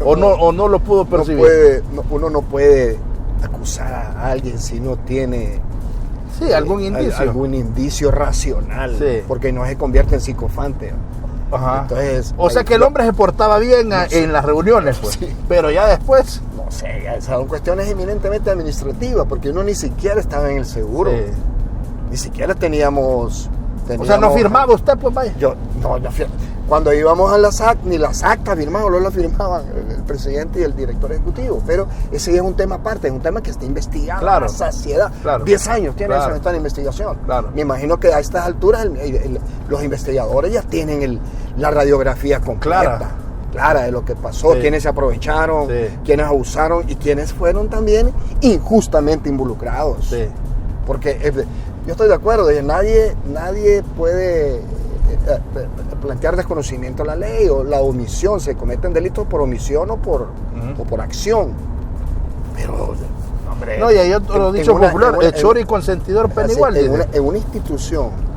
[SPEAKER 2] ¿O no lo pudo percibir?
[SPEAKER 4] Uno no puede acusar a alguien si no tiene
[SPEAKER 2] algún indicio.
[SPEAKER 4] Algún indicio racional, porque no se convierte en psicofante.
[SPEAKER 2] Ajá.
[SPEAKER 4] Entonces,
[SPEAKER 2] o sea que el hombre se portaba bien en las reuniones, pues. Sí. Pero ya después...
[SPEAKER 4] No sé, son cuestiones eminentemente administrativas, porque uno ni siquiera estaba en el seguro. Sí. Ni siquiera teníamos...
[SPEAKER 2] O sea, no firmaba usted, pues vaya.
[SPEAKER 4] Cuando íbamos a la SAC, ni las actas firmaban, no las firmaban el presidente y el director ejecutivo. Pero ese es un tema aparte, es un tema que está investigado a saciedad. 10 años tiene eso, está en investigación. Me imagino que a estas alturas los investigadores ya tienen la radiografía completa. Clara de lo que pasó, quiénes se aprovecharon, quiénes abusaron y quiénes fueron también injustamente involucrados. Porque yo estoy de acuerdo, nadie puede plantear desconocimiento de la ley o la omisión. Se cometen delitos por omisión o por acción. Pero, hombre...
[SPEAKER 2] No, y hay otro dicho popular, hechor y consentidor pena igual.
[SPEAKER 4] En una institución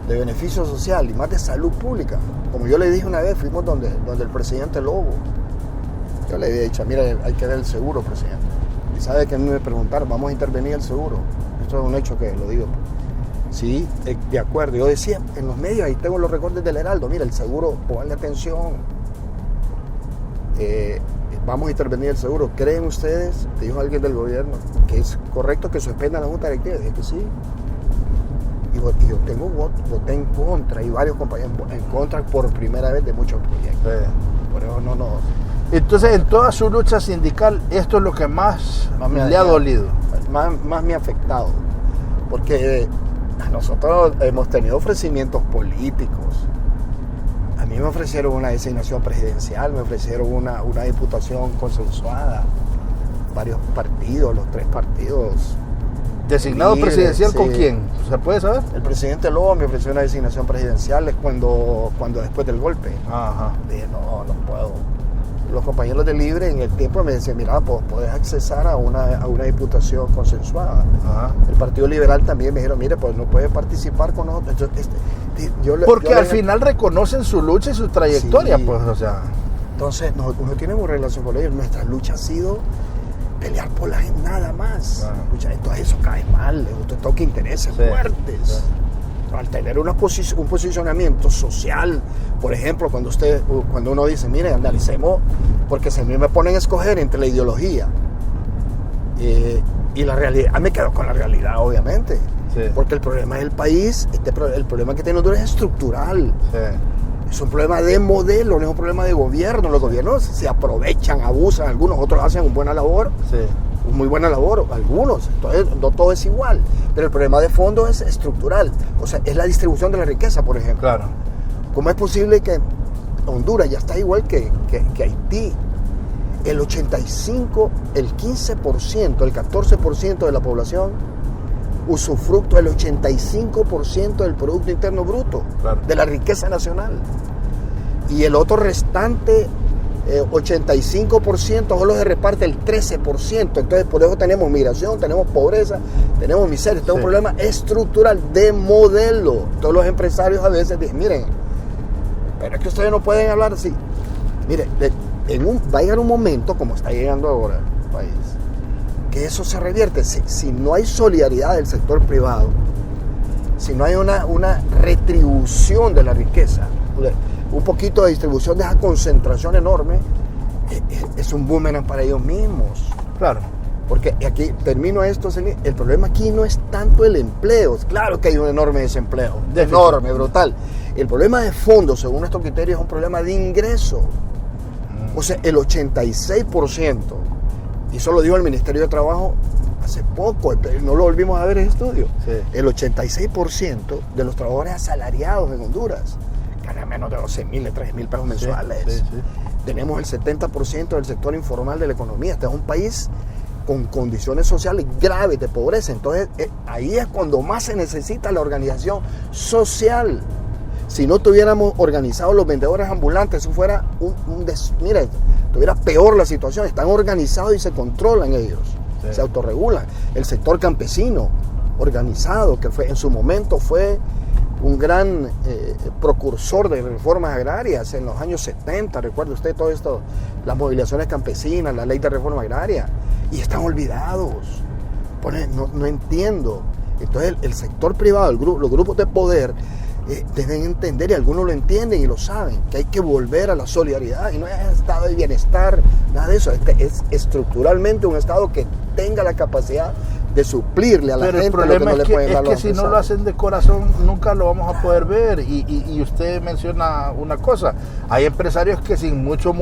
[SPEAKER 4] de beneficio social y más de salud pública, como yo le dije una vez, fuimos donde el presidente Lobo. Yo le había dicho, mira, hay que ver el seguro, presidente. Y sabe que a mí me preguntaron, vamos a intervenir el seguro. Esto es un hecho que lo digo. Sí, de acuerdo. Yo decía, en los medios, ahí tengo los recortes del Heraldo, mira, el seguro, ponle atención. Vamos a intervenir el seguro. ¿Creen ustedes, dijo alguien del gobierno, que es correcto que suspendan la junta directiva? Dije que sí. Y yo voté en contra, y varios compañeros en contra por primera vez de muchos proyectos. Por eso no.
[SPEAKER 2] Entonces, en toda su lucha sindical, esto es lo que más le ha dolido.
[SPEAKER 4] Más me ha afectado. Porque nosotros hemos tenido ofrecimientos políticos. A mí me ofrecieron una designación presidencial, me ofrecieron una diputación consensuada. Varios partidos, los 3 partidos.
[SPEAKER 2] ¿Designado presidencial con quién? ¿Se puede saber?
[SPEAKER 4] El presidente Lobo me ofreció una designación presidencial cuando después del golpe. Dije, no puedo. Los compañeros de Libre en el tiempo me decían, mira, podés accesar a una diputación consensuada. El Partido Liberal también me dijeron, mire, pues no puede participar con nosotros.
[SPEAKER 2] Porque al final reconocen su lucha y su trayectoria, pues, o sea.
[SPEAKER 4] Entonces, nosotros no tenemos relación con ellos. Nuestra lucha ha sido pelear por la gente, nada más. Entonces eso cae mal, esto toca intereses fuertes. Al tener un posicionamiento social, por ejemplo, cuando uno dice, mire, analicemos, porque si a mí me ponen a escoger entre la ideología y la realidad, me quedo con la realidad, obviamente. Porque el problema del país, el problema que tiene Honduras es estructural. Es un problema de modelo, no es un problema de gobierno. Los gobiernos se aprovechan, abusan, algunos, otros hacen una buena labor, muy buena labor, algunos. Entonces, no todo es igual. Pero el problema de fondo es estructural. O sea, es la distribución de la riqueza, por ejemplo. ¿Cómo es posible que Honduras ya está igual que Haití? El 85%, el 15%, el 14% de la población usufructo del 85% del Producto Interno Bruto, de la riqueza nacional. Y el otro restante, 85%, solo se reparte el 13%. Entonces, por eso tenemos migración, tenemos pobreza, tenemos miseria. Este es un problema estructural de modelo. Todos los empresarios a veces dicen, miren, pero es que ustedes no pueden hablar así. Mire, va a llegar un momento, como está llegando ahora el país, que eso se revierte. Si no hay solidaridad del sector privado, si no hay una retribución de la riqueza, un poquito de distribución de esa concentración enorme, es un boomerang para ellos mismos. Porque aquí termino esto, el problema aquí no es tanto el empleo. Claro que hay un enorme desempleo, enorme, brutal. El problema de fondo, según estos criterios, es un problema de ingreso. O sea, el 86%, y eso lo dijo el Ministerio de Trabajo hace poco, no lo volvimos a ver en el estudio, el 86% de los trabajadores asalariados en Honduras ganan menos de 12,000, de 13,000 pesos mensuales. Tenemos el 70% del sector informal de la economía. Este es un país con condiciones sociales graves de pobreza. Entonces, ahí es cuando más se necesita la organización social. Si no tuviéramos organizados los vendedores ambulantes, eso fuera mira, estuviera peor la situación. Están organizados y se controlan ellos, se autorregulan. El sector campesino organizado, que en su momento fue un gran precursor de reformas agrarias en los años 70, recuerde usted todo esto, las movilizaciones campesinas, la ley de reforma agraria, y están olvidados. No entiendo. Entonces el sector privado, los grupos de poder deben entender, y algunos lo entienden y lo saben, que hay que volver a la solidaridad, y no es estado de bienestar, nada de eso. Es estructuralmente un estado que tenga la capacidad de suplirle a la
[SPEAKER 2] pero
[SPEAKER 4] gente
[SPEAKER 2] el problema
[SPEAKER 4] lo que no le pueden dar
[SPEAKER 2] es que si no lo hacen de corazón nunca lo vamos a poder ver. Y usted menciona una cosa, hay empresarios que sin mucho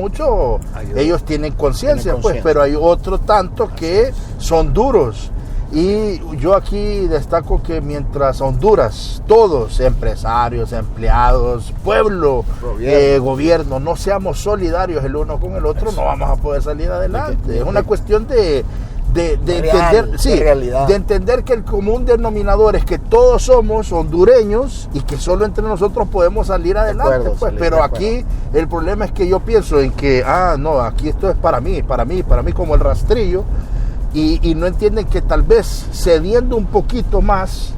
[SPEAKER 2] ellos tienen conciencia, pues, pero hay otro tanto que son duros. Y yo aquí destaco que mientras Honduras, todos, empresarios, empleados, pueblo, gobierno, no seamos solidarios el uno con el otro, no vamos a poder salir adelante. Es una cuestión de entender que el común denominador es que todos somos hondureños y que solo entre nosotros podemos salir adelante. Pero aquí el problema es que yo pienso en que, no, aquí esto es para mí como el rastrillo. Y no entienden que tal vez cediendo un poquito más,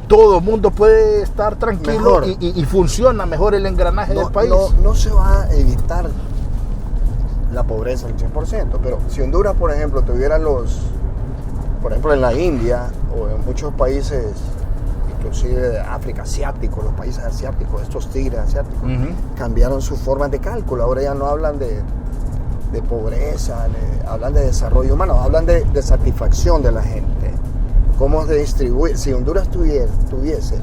[SPEAKER 2] todo el mundo puede estar tranquilo y funciona mejor el engranaje del país.
[SPEAKER 4] No se va a evitar la pobreza al 100%, pero si Honduras, por ejemplo, tuviera por ejemplo, en la India o en muchos países, inclusive de África, asiáticos, los países asiáticos, estos tigres asiáticos, cambiaron sus formas de cálculo. Ahora ya no hablan de pobreza, hablan de desarrollo humano, hablan de satisfacción de la gente, cómo se distribuye. Si Honduras tuviese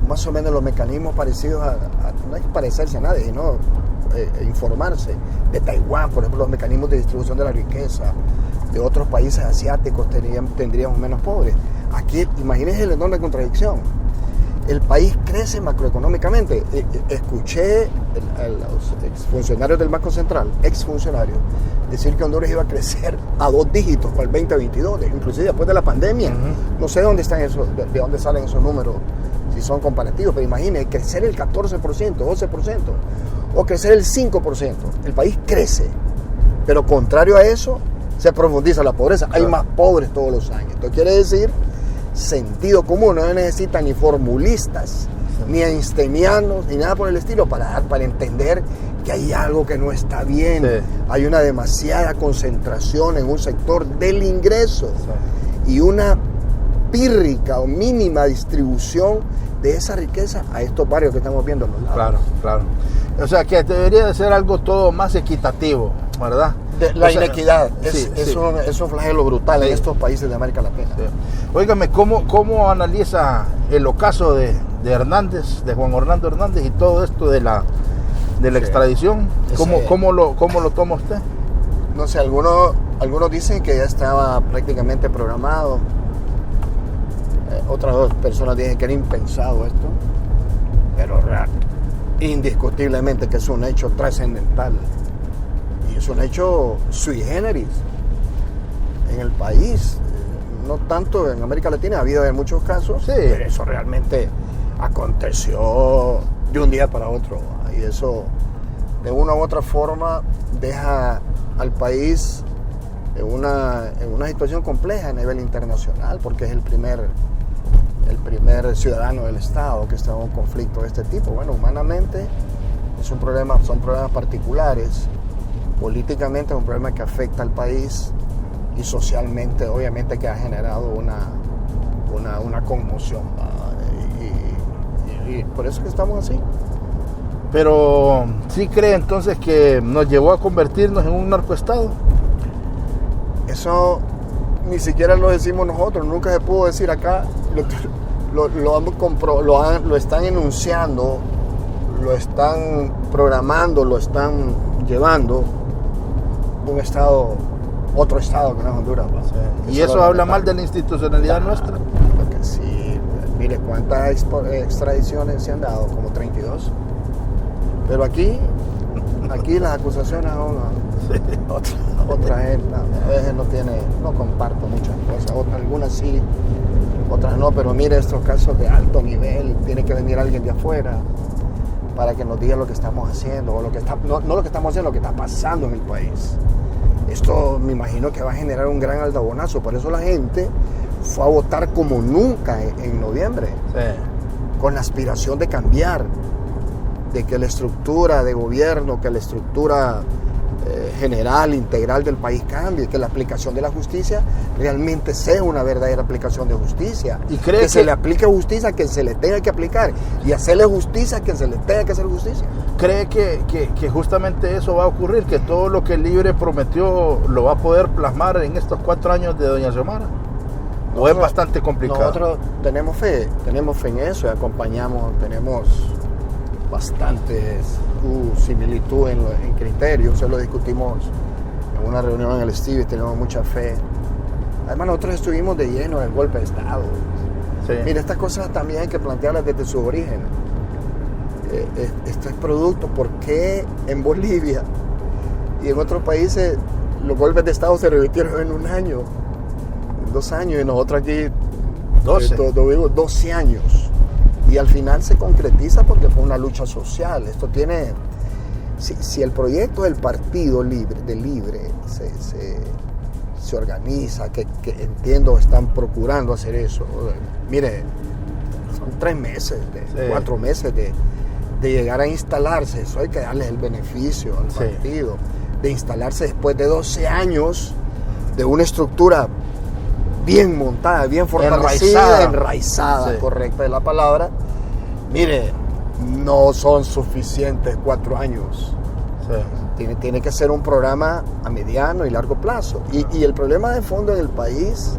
[SPEAKER 4] más o menos los mecanismos parecidos no hay que parecerse a nadie, sino informarse de Taiwán, por ejemplo, los mecanismos de distribución de la riqueza de otros países asiáticos, tendríamos menos pobres. Aquí, imagínense el enorme contradicción. El país crece macroeconómicamente. Escuché a los exfuncionarios del Banco Central, exfuncionarios, decir que Honduras iba a crecer a 2 dígitos para el 2022, inclusive después de la pandemia. No sé de dónde salen esos números, si son comparativos, pero imagínense, crecer el 14%, 12%, o crecer el 5%. El país crece, pero contrario a eso, se profundiza la pobreza. Hay más pobres todos los años. Esto quiere decir sentido común, no se necesitan ni formulistas, ni einsteinianos, ni nada por el estilo para entender que hay algo que no está bien. Hay una demasiada concentración en un sector del ingreso y una pírrica o mínima distribución de esa riqueza a estos barrios que estamos viendo a los lados.
[SPEAKER 2] Claro. O sea, que debería de ser algo todo más equitativo, ¿verdad?
[SPEAKER 4] La inequidad es un flagelo brutal en estos países de América Latina.
[SPEAKER 2] Óigame, ¿cómo analiza el ocaso de Hernández, de Juan Orlando Hernández y todo esto de la extradición? ¿Cómo lo toma usted?
[SPEAKER 4] No sé, algunos dicen que ya estaba prácticamente programado. Otras 2 personas dicen que era impensado esto. Pero indiscutiblemente que es un hecho trascendental. Y es un hecho sui generis en el país. No tanto en América Latina, ha habido en muchos casos, pero eso realmente aconteció de un día para otro. Y eso, de una u otra forma, deja al país en una situación compleja a nivel internacional, porque es el primer ciudadano del Estado que está en un conflicto de este tipo. Bueno, humanamente son problemas particulares, políticamente es un problema que afecta al país y socialmente obviamente que ha generado una conmoción, y por eso que estamos así.
[SPEAKER 2] Pero ¿sí cree entonces que nos llevó a convertirnos en un narcoestado?
[SPEAKER 4] Eso ni siquiera lo decimos nosotros, nunca se pudo decir acá. Lo están enunciando, lo están programando, lo están llevando otro estado que no es Honduras.
[SPEAKER 2] Y eso habla mal de la institucionalidad nuestra.
[SPEAKER 4] Porque sí, mire cuántas extradiciones se han dado, como 32. Pero aquí las acusaciones son otra gente, a veces no comparto muchas cosas, algunas sí, otras no, pero mire estos casos de alto nivel, tiene que venir alguien de afuera para que nos diga lo que estamos haciendo, o no lo que estamos haciendo, lo que está pasando en el país. Esto me imagino que va a generar un gran aldabonazo, por eso la gente fue a votar como nunca en noviembre, con la aspiración de cambiar, de que la estructura de gobierno, que la estructura general, integral del país cambie, que la aplicación de la justicia realmente sea una verdadera aplicación de justicia.
[SPEAKER 2] ¿Y cree
[SPEAKER 4] que se le aplique justicia a quien se le tenga que aplicar y hacerle justicia a quien se le tenga que hacer justicia?
[SPEAKER 2] ¿Cree que justamente eso va a ocurrir? ¿Que todo lo que Libre prometió lo va a poder plasmar en estos 4 años de doña Xiomara? ¿O es bastante complicado?
[SPEAKER 4] Nosotros tenemos fe en eso y acompañamos, tenemos bastante similitud en criterios, eso lo discutimos en una reunión en el Steve, tenemos mucha fe. Además nosotros estuvimos de lleno en el golpe de Estado. Sí. Mira, estas cosas también hay que plantearlas desde su origen. Esto es producto, ¿por qué en Bolivia y en otros países los golpes de Estado se revirtieron en 1 año, en 2 años, y nosotros aquí 12 años? Y al final se concretiza porque fue una lucha social. Esto tiene, si el proyecto del Partido Libre se organiza, que entiendo están procurando hacer eso. Mire, son 3 meses, 4 meses de llegar a instalarse. Eso hay que darles el beneficio al partido, de instalarse después de 12 años de una estructura bien montada, bien fortalecida, enraizada, correcta es la palabra. Mire, no son suficientes 4 años. Tiene que ser un programa a mediano y largo plazo. Y el problema de fondo en el país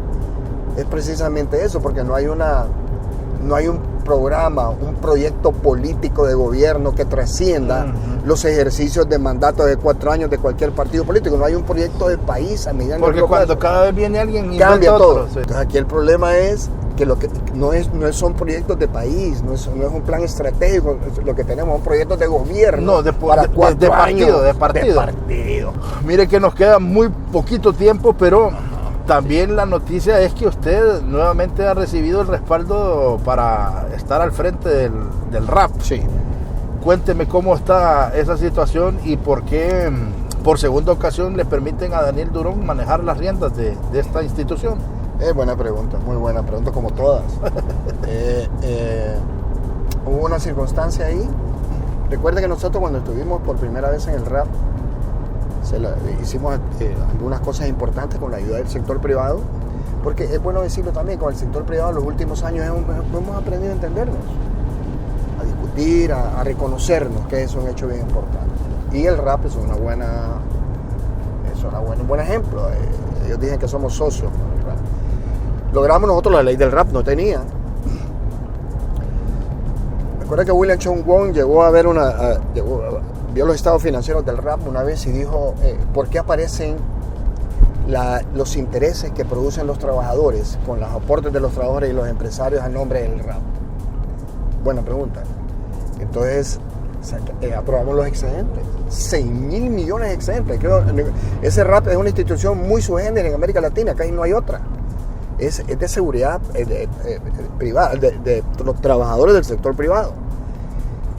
[SPEAKER 4] es precisamente eso, porque no hay un programa, un proyecto político de gobierno que trascienda los ejercicios de mandato de 4 años de cualquier partido político. No hay un proyecto de país a mediano y largo plazo. Porque cuando
[SPEAKER 2] cada vez viene alguien y
[SPEAKER 4] cambia todo. Entonces aquí el problema es que lo que no son proyectos de país, no es un plan estratégico, lo que tenemos son proyectos de gobierno, de partido.
[SPEAKER 2] Mire que nos queda muy poquito tiempo, pero también la noticia es que usted nuevamente ha recibido el respaldo para estar al frente del rap.
[SPEAKER 4] Sí.
[SPEAKER 2] Cuénteme cómo está esa situación y por qué por segunda ocasión le permiten a Daniel Durón manejar las riendas de esta institución.
[SPEAKER 4] Buena pregunta, muy buena pregunta, como todas. Hubo una circunstancia ahí. Recuerde que nosotros cuando estuvimos por primera vez en el rap, hicimos algunas cosas importantes con la ayuda del sector privado, porque es bueno decirlo también, con el sector privado en los últimos años hemos aprendido a entendernos, a discutir, a reconocernos, que es un hecho bien importante. Y el rap es un buen ejemplo. Ellos dicen que somos socios con el rap. Logramos nosotros la ley del rap, no tenía. Recuerda que William Chong Wong llegó a ver vio los estados financieros del rap una vez y dijo, ¿por qué aparecen los intereses que producen los trabajadores con los aportes de los trabajadores y los empresarios a nombre del rap? Buena pregunta. Entonces, aprobamos los excedentes. 6.000 millones de excedentes. Ese rap es una institución muy sui generis en América Latina, acá no hay otra. Es de seguridad privada, de los trabajadores del sector privado.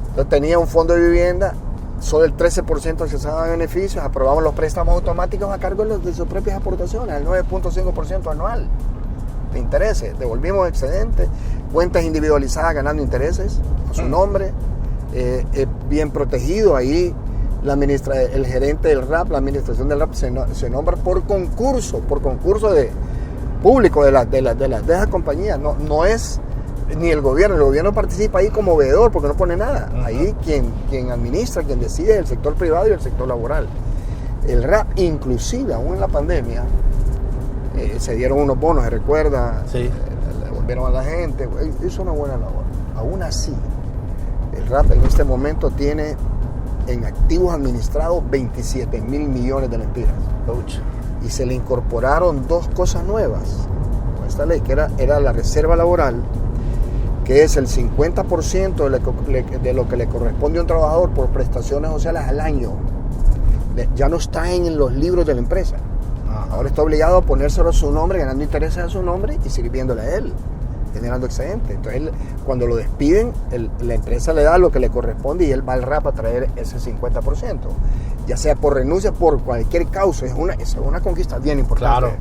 [SPEAKER 4] Entonces tenía un fondo de vivienda, solo el 13% accesaba a beneficios, aprobamos los préstamos automáticos a cargo de sus propias aportaciones, el 9.5% anual de intereses. Devolvimos excedentes, cuentas individualizadas ganando intereses a su nombre, bien protegido ahí. El gerente del rap, la administración del rap se nombra por concurso público de esas compañías. No es ni el gobierno participa ahí como veedor porque no pone nada. Ahí quien administra, quien decide es el sector privado y el sector laboral. El rap, inclusive aún en la pandemia, se dieron unos bonos, se recuerda, le volvieron a la gente, hizo una buena labor. Aún así, el rap en este momento tiene en activos administrados 27.000 millones de lempiras. Y se le incorporaron 2 cosas nuevas con esta ley, que era la reserva laboral, que es el 50% de lo que le corresponde a un trabajador por prestaciones sociales al año. Ya no está en los libros de la empresa. Ahora está obligado a ponérselo a su nombre, ganando intereses a su nombre y sirviéndole a él, generando excedentes. Entonces, cuando lo despiden, la empresa le da lo que le corresponde y él va al rap a traer ese 50%. Ya sea por renuncia, por cualquier causa. Es una conquista bien importante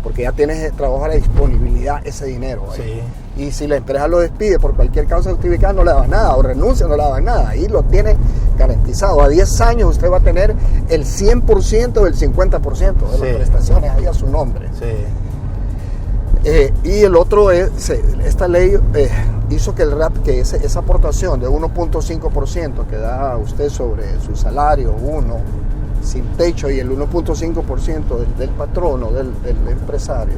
[SPEAKER 4] porque ya tienes trabajo a la disponibilidad ese dinero ahí. Sí. Y si la empresa lo despide por cualquier causa justificada, no le da nada, o renuncia, no le da nada. Ahí lo tiene garantizado. A 10 años usted va a tener el 100% del 50% de las prestaciones ahí a su nombre. Sí. Y el otro es, esta ley hizo que el RAP, que esa aportación de 1.5% que da usted sobre su salario, sin techo, y el 1.5% del patrono, del empresario,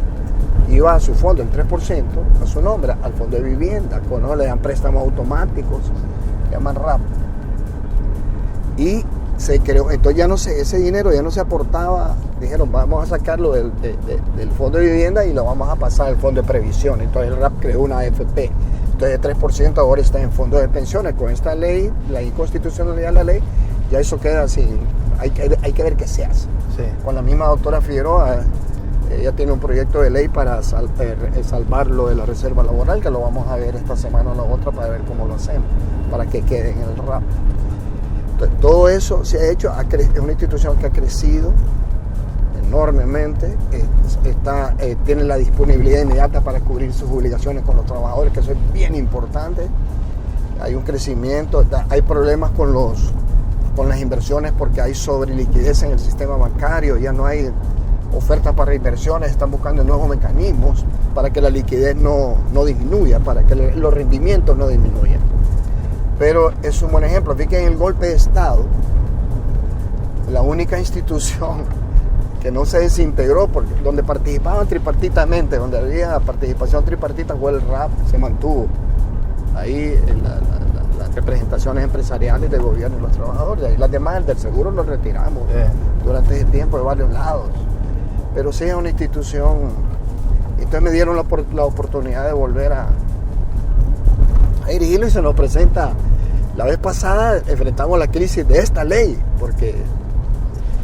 [SPEAKER 4] iba a su fondo, el 3% a su nombre, al fondo de vivienda, ¿no? Le dan préstamos automáticos, se llaman RAP. Y se creó, entonces ese dinero ya no se aportaba, dijeron vamos a sacarlo del fondo de vivienda y lo vamos a pasar al fondo de previsión. Entonces el RAP creó una AFP. Entonces el 3% ahora está en fondo de pensiones. Con esta ley, la inconstitucionalidad de la ley, ya eso queda así. Hay que ver qué se hace. Sí. Con la misma doctora Figueroa, ella tiene un proyecto de ley para salvarlo de la reserva laboral, que lo vamos a ver esta semana o la otra para ver cómo lo hacemos, para que quede en el RAP. Entonces, todo eso se ha hecho, es una institución que ha crecido enormemente, tiene la disponibilidad inmediata para cubrir sus obligaciones con los trabajadores, que eso es bien importante. Hay un crecimiento, hay problemas con las inversiones porque hay sobreliquidez en el sistema bancario, ya no hay oferta para inversiones, están buscando nuevos mecanismos para que la liquidez no disminuya, para que los rendimientos no disminuyan. Pero es un buen ejemplo. Fíjense que en el golpe de Estado, la única institución que no se desintegró, porque donde participaban tripartitamente, donde había participación tripartita, fue el RAP, se mantuvo. Ahí las representaciones empresariales del gobierno y los trabajadores, ahí las demás del seguro los retiramos durante ese tiempo de varios lados. Pero sí es una institución. Entonces me dieron la oportunidad de volver a dirigirlo y se nos presenta. La vez pasada enfrentamos la crisis de esta ley, porque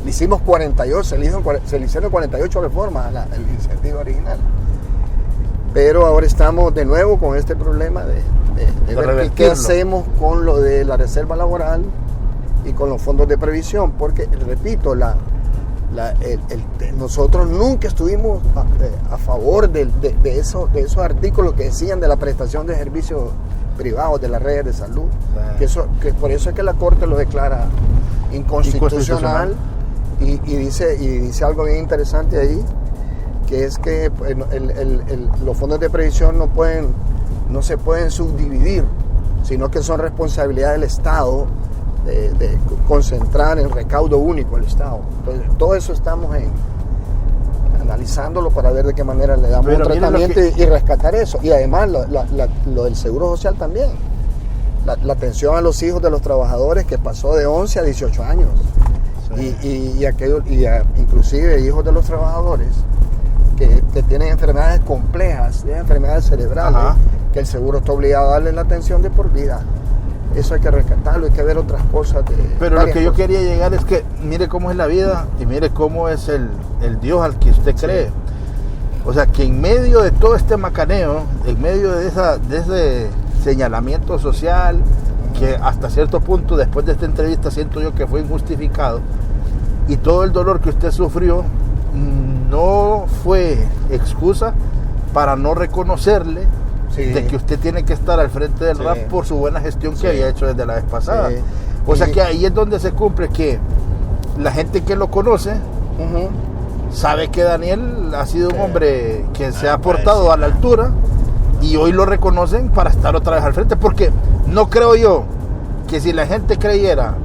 [SPEAKER 4] le hicimos 48, se le hicieron 48 reformas a la iniciativa original. Pero ahora estamos de nuevo con este problema de ver qué hacemos con lo de la reserva laboral y con los fondos de previsión, porque, repito, nosotros nunca estuvimos a favor de esos artículos que decían de la prestación de servicios privados de las redes de salud, que por eso es que la Corte lo declara inconstitucional. Y dice algo bien interesante ahí, que es que los fondos de previsión no se pueden subdividir, sino que son responsabilidad del Estado de concentrar en recaudo único el Estado. Entonces, todo eso estamos analizándolo para ver de qué manera le damos un tratamiento y rescatar eso. Y además lo del Seguro Social también. La atención a los hijos de los trabajadores, que pasó de 11 a 18 años. Sí. Inclusive hijos de los trabajadores que tienen enfermedades complejas, enfermedades cerebrales, que el seguro está obligado a darle la atención de por vida. Eso hay que rescatarlo, hay que ver otras cosas.
[SPEAKER 2] Pero lo que yo quería llegar es que mire cómo es la vida y mire cómo es el Dios al que usted cree. O sea, que en medio de todo este macaneo, en medio de ese señalamiento social, que hasta cierto punto después de esta entrevista siento yo que fue injustificado, y todo el dolor que usted sufrió no fue excusa para no reconocerle de que usted tiene que estar al frente del RAP por su buena gestión que había hecho desde la vez pasada. O sea que ahí es donde se cumple que la gente que lo conoce sabe que Daniel ha sido un hombre que se ha portado a la altura, y hoy lo reconocen para estar otra vez al frente, porque no creo yo que si la gente creyera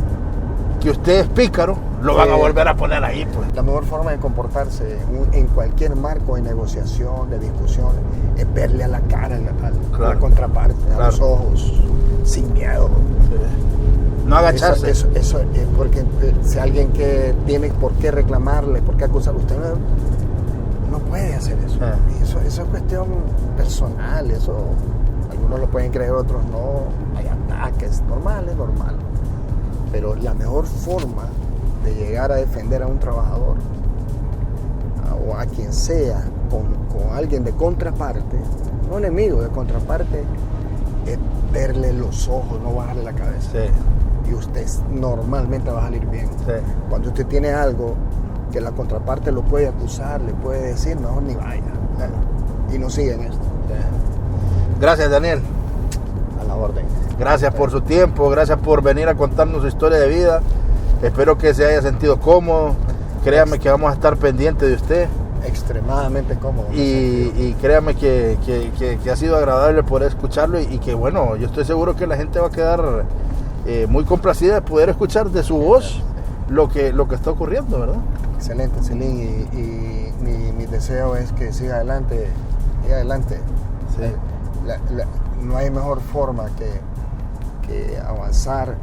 [SPEAKER 2] que usted es pícaro, lo van a volver a poner ahí, pues.
[SPEAKER 4] La mejor forma de comportarse en cualquier marco de negociación, de discusión, es verle a la cara a la contraparte, a los ojos, sin miedo.
[SPEAKER 2] No agacharse.
[SPEAKER 4] Eso es porque si alguien que tiene por qué reclamarle, por qué acusarle, usted no puede hacer eso. Eso es cuestión personal, eso algunos lo pueden creer, otros no. Hay ataques, es normal. Pero la mejor forma de llegar a defender a un trabajador o a quien sea con alguien de contraparte, no enemigo, de contraparte, es verle los ojos, no bajarle la cabeza. Y usted normalmente va a salir bien. Cuando usted tiene algo que la contraparte lo puede acusar, le puede decir, mejor ni vaya. Y no siguen esto.
[SPEAKER 2] Gracias, Daniel.
[SPEAKER 4] A la orden.
[SPEAKER 2] Gracias por su tiempo, gracias por venir a contarnos su historia de vida. Espero que se haya sentido cómodo. Créame que vamos a estar pendientes de usted.
[SPEAKER 4] Extremadamente cómodo.
[SPEAKER 2] Y créame que ha sido agradable poder escucharlo y que bueno, yo estoy seguro que la gente va a quedar muy complacida de poder escuchar de su voz lo que está ocurriendo, ¿verdad?
[SPEAKER 4] Excelente, Celín, y mi deseo es que siga adelante.
[SPEAKER 2] Sí.
[SPEAKER 4] No hay mejor forma que avanzar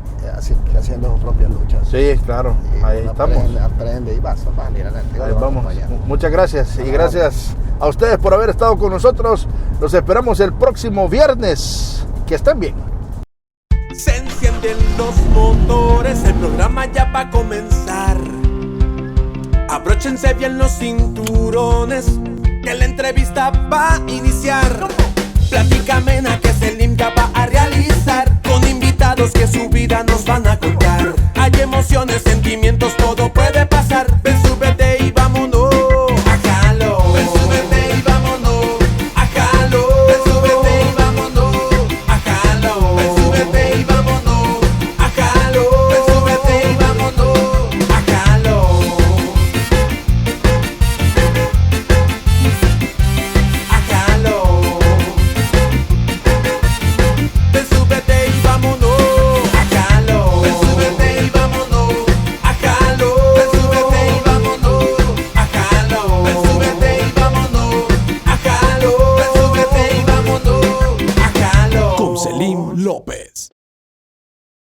[SPEAKER 4] haciendo sus propias luchas.
[SPEAKER 2] Sí, claro, ahí estamos.
[SPEAKER 4] Aprende y vas a ir adelante.
[SPEAKER 2] Ahí vamos. Muchas gracias y gracias a ustedes por haber estado con nosotros. Los esperamos el próximo viernes. Que estén bien.
[SPEAKER 1] Se encienden los motores, el programa ya va a comenzar. Abróchense bien los cinturones, que la entrevista va a iniciar. Plática amena que Selim ya va a realizar.